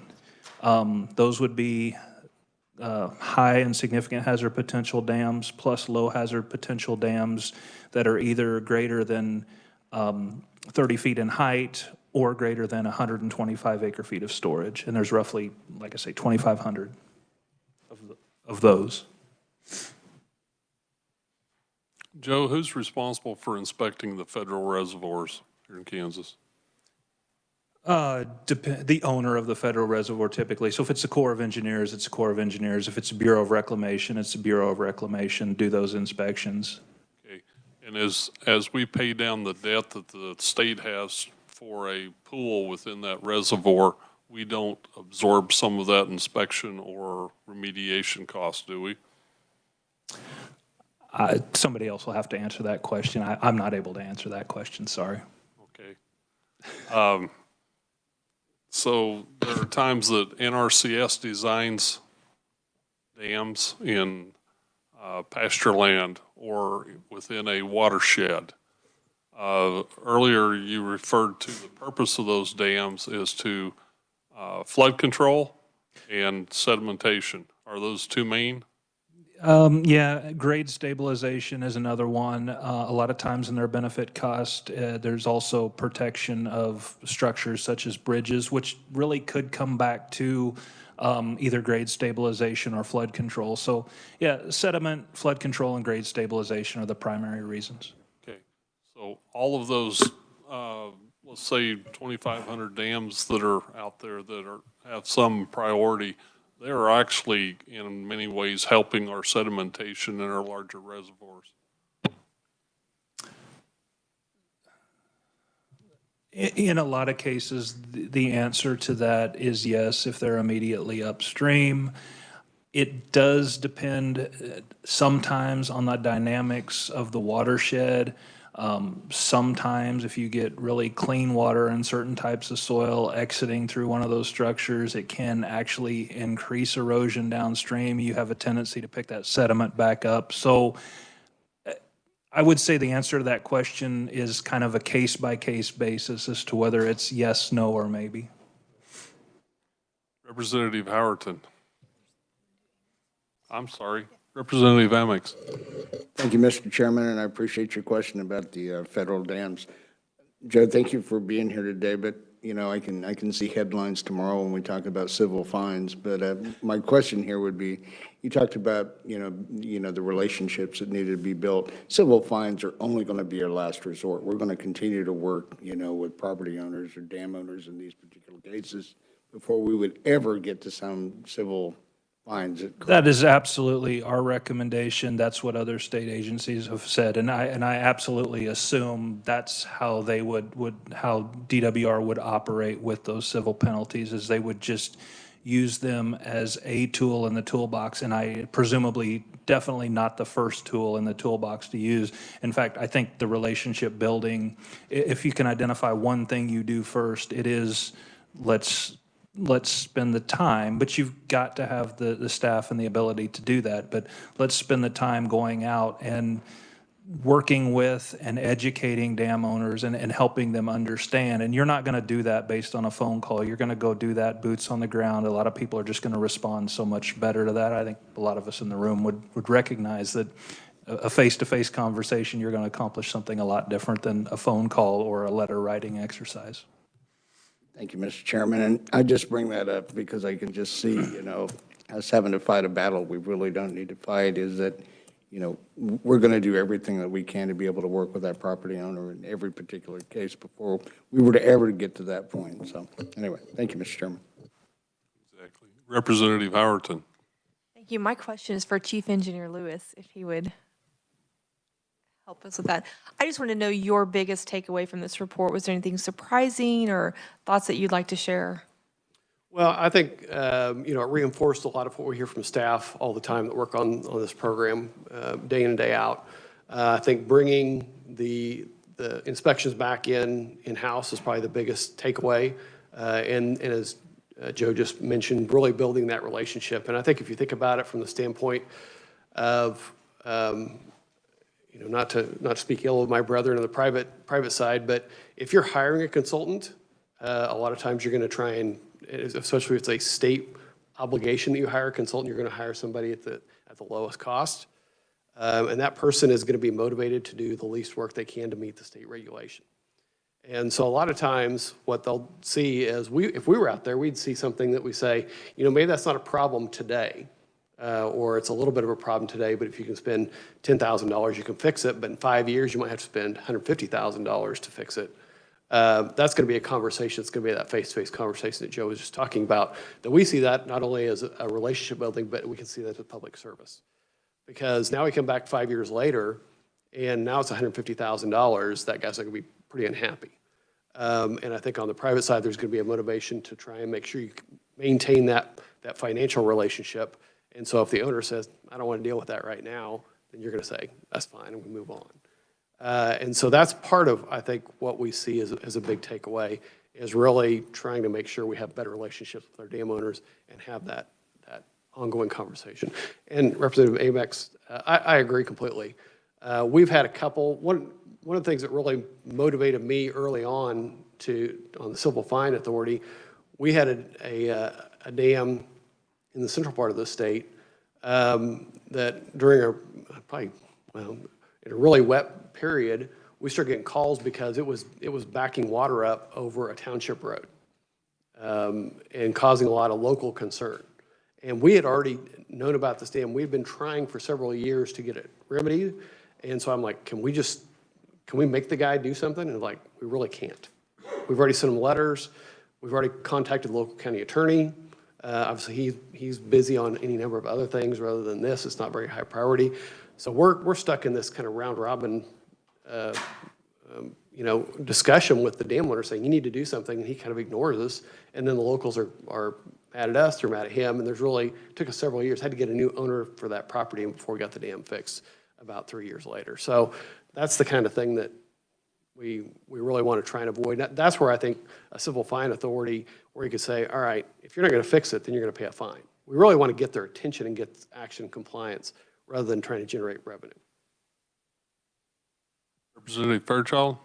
Those would be high and significant hazard potential dams plus low hazard potential dams that are either greater than 30 feet in height or greater than 125 acre feet of storage. And there's roughly, like I say, 2,500 of those. Joe, who's responsible for inspecting the federal reservoirs here in Kansas? The owner of the federal reservoir typically. So if it's the Corps of Engineers, it's the Corps of Engineers. If it's the Bureau of Reclamation, it's the Bureau of Reclamation, do those inspections. Okay. And as we pay down the debt that the state has for a pool within that reservoir, we don't absorb some of that inspection or remediation costs, do we? Somebody else will have to answer that question. I'm not able to answer that question, sorry. Okay. So there are times that NRCS designs dams in pasture land or within a watershed. Earlier you referred to the purpose of those dams is to flood control and sedimentation. Are those two main? Yeah, grade stabilization is another one. A lot of times in their benefit cost, there's also protection of structures such as bridges, which really could come back to either grade stabilization or flood control. So yeah, sediment, flood control, and grade stabilization are the primary reasons. Okay, so all of those, let's say 2,500 dams that are out there that have some priority, they're actually in many ways helping our sedimentation in our larger reservoirs. In a lot of cases, the answer to that is yes, if they're immediately upstream. It does depend sometimes on the dynamics of the watershed. Sometimes if you get really clean water in certain types of soil exiting through one of those structures, it can actually increase erosion downstream. You have a tendency to pick that sediment back up. So I would say the answer to that question is kind of a case-by-case basis as to whether it's yes, no, or maybe. Representative Howerton. I'm sorry, Representative Amix. Thank you, Mr. Chairman, and I appreciate your question about the federal dams. Joe, thank you for being here today, but you know, I can see headlines tomorrow when we talk about civil fines. But my question here would be, you talked about you know the relationships that needed to be built. Civil fines are only going to be our last resort. We're going to continue to work, you know, with property owners or dam owners in these particular cases before we would ever get to some civil fines. That is absolutely our recommendation. That's what other state agencies have said, and I absolutely assume that's how they would how DWR would operate with those civil penalties, is they would just use them as a tool in the toolbox, and I presumably definitely not the first tool in the toolbox to use. In fact, I think the relationship building, if you can identify one thing you do first, it is let's spend the time, but you've got to have the staff and the ability to do that. But let's spend the time going out and working with and educating dam owners and helping them understand. And you're not going to do that based on a phone call. You're going to go do that boots on the ground. A lot of people are just going to respond so much better to that. I think a lot of us in the room would recognize that a face-to-face conversation, you're going to accomplish something a lot different than a phone call or a letter writing exercise. Thank you, Mr. Chairman. And I just bring that up because I can just see, us having to fight a battle we really don't need to fight is that, we're going to do everything that we can to be able to work with that property owner in every particular case before we were to ever get to that point. So anyway, thank you, Mr. Chairman. Exactly. Representative Howerton. Thank you. My question is for Chief Engineer Lewis, if he would help us with that. I just want to know your biggest takeaway from this report. Was there anything surprising or thoughts that you'd like to share? Well, I think, it reinforced a lot of what we hear from staff all the time that work on this program, day in and day out. I think bringing the inspections back in-house is probably the biggest takeaway. And as Joe just mentioned, really building that relationship. And I think if you think about it from the standpoint of, not to speak ill of my brethren on the private side, but if you're hiring a consultant, a lot of times you're going to try and, especially if it's a state obligation that you hire a consultant, you're going to hire somebody at the lowest cost. And that person is going to be motivated to do the least work they can to meet the state regulation. And so a lot of times what they'll see is if we were out there, we'd see something that we say, maybe that's not a problem today, or it's a little bit of a problem today, but if you can spend $10,000, you can fix it. But in 5 years, you might have to spend $150,000 to fix it. That's going to be a conversation. It's going to be that face-to-face conversation that Joe was just talking about, that we see that not only as a relationship building, but we can see that as public service. Because now we come back 5 years later, and now it's $150,000, that guy's going to be pretty unhappy. And I think on the private side, there's going to be a motivation to try and make sure you maintain that financial relationship. And so if the owner says, I don't want to deal with that right now, then you're going to say, that's fine, and we move on. And so that's part of, I think, what we see as a big takeaway is really trying to make sure we have better relationships with our dam owners and have that ongoing conversation. And Representative Amex, I agree completely. We've had a couple, one of the things that really motivated me early on the Civil Fine Authority, we had a dam in the central part of the state that during in a really wet period, we started getting calls because it was backing water up over a township road and causing a lot of local concern. And we had already known about this dam. We've been trying for several years to get it remedied. And so I'm like, can we make the guy do something? And like, we really can't. We've already sent him letters. We've already contacted the local county attorney. Obviously, he's busy on any number of other things rather than this. It's not very high priority. So we're stuck in this kind of round robin, discussion with the dam owner saying, you need to do something, and he kind of ignores us. And then the locals are mad at us, they're mad at him, and took us several years, had to get a new owner for that property before we got the dam fixed about 3 years later. So that's the kind of thing that we really want to try and avoid. That's where I think a civil fine authority, where you could say, all right, if you're not going to fix it, then you're going to pay a fine. We really want to get their attention and get action compliance rather than trying to generate revenue. Representative Fairchild.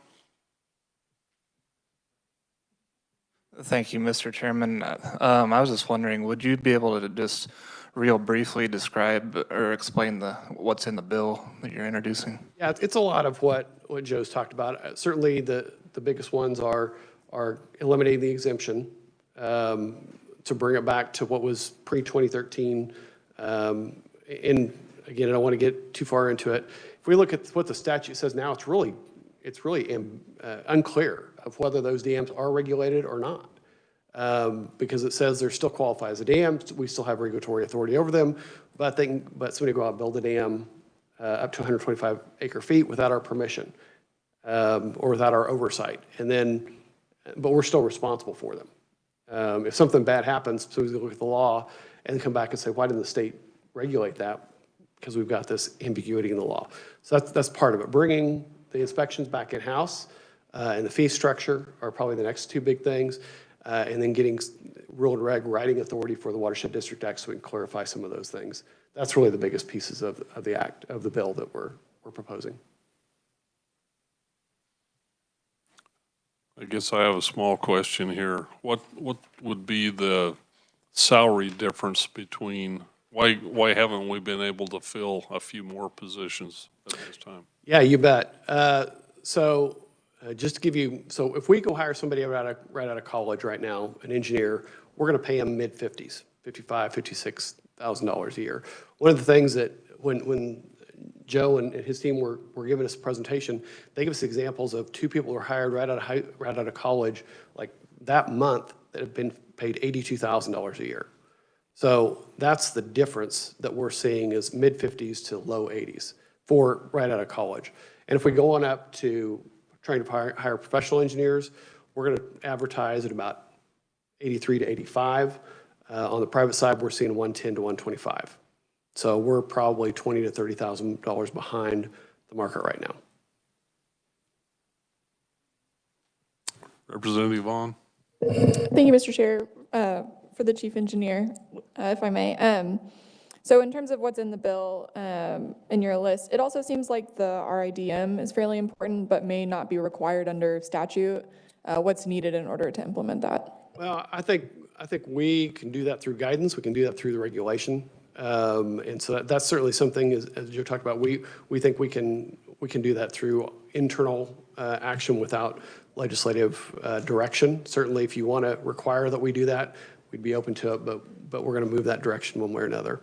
Thank you, Mr. Chairman. I was just wondering, would you be able to just real briefly describe or explain what's in the bill that you're introducing? Yeah, it's a lot of what Joe's talked about. Certainly the biggest ones are eliminating the exemption to bring it back to what was pre-2013. And again, I don't want to get too far into it. If we look at what the statute says now, it's really unclear of whether those dams are regulated or not. Because it says they're still qualify as a dam. We still have regulatory authority over them, but somebody go out and build a dam up to 125 acre feet without our permission or without our oversight, but we're still responsible for them. If something bad happens, so we look at the law and come back and say, why didn't the state regulate that? Because we've got this ambiguity in the law. So that's part of it. Bringing the inspections back in-house and the fee structure are probably the next two big things. And then getting rule and reg writing authority for the Watershed District Act so we can clarify some of those things. That's really the biggest pieces of the act, of the bill that we're proposing. I guess I have a small question here. What would be the salary difference between, why haven't we been able to fill a few more positions at this time? Yeah, you bet. Just to give you, so if we go hire somebody right out of college right now, an engineer, we're going to pay them mid-50s, $55,000, $56,000 a year. One of the things that when Joe and his team were giving us a presentation, they give us examples of two people who were hired right out of college, like that month, that have been paid $82,000 a year. So that's the difference that we're seeing is mid-50s to low 80s for right out of college. And if we go on up to trying to hire professional engineers, we're going to advertise at about 83 to 85. On the private side, we're seeing 110 to 125. So we're probably $20,000 to $30,000 behind the market right now. Representative Vaughn? Thank you, Mr. Chair. For the chief engineer, if I may. So in terms of what's in the bill, in your list, it also seems like the RIDM is fairly important, but may not be required under statute. What's needed in order to implement that? Well, I think we can do that through guidance. We can do that through the regulation. And so that's certainly something, as you talked about, we think we can do that through internal action without legislative direction. Certainly, if you want to require that we do that, we'd be open to it, but we're going to move that direction one way or another.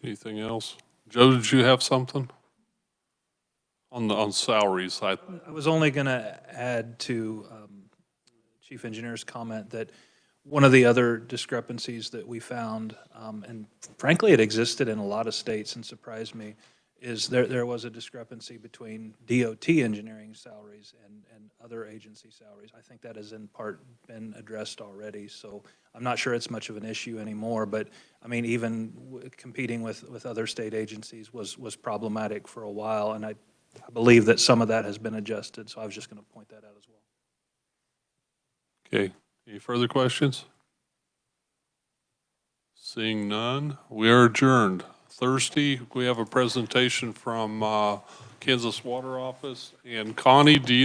Anything else? Joe, did you have something? On salaries, I was only going to add to Chief Engineer's comment that one of the other discrepancies that we found, and frankly it existed in a lot of states and surprised me, is there was a discrepancy between DOT engineering salaries and other agency salaries. I think that has in part been addressed already, so I'm not sure it's much of an issue anymore, but I mean, even competing with other state agencies was problematic for a while, and I believe that some of that has been adjusted, so I was just going to point that out as well. Okay, any further questions? Seeing none, we are adjourned. Thursday, we have a presentation from Kansas Water Office. And Connie, do you know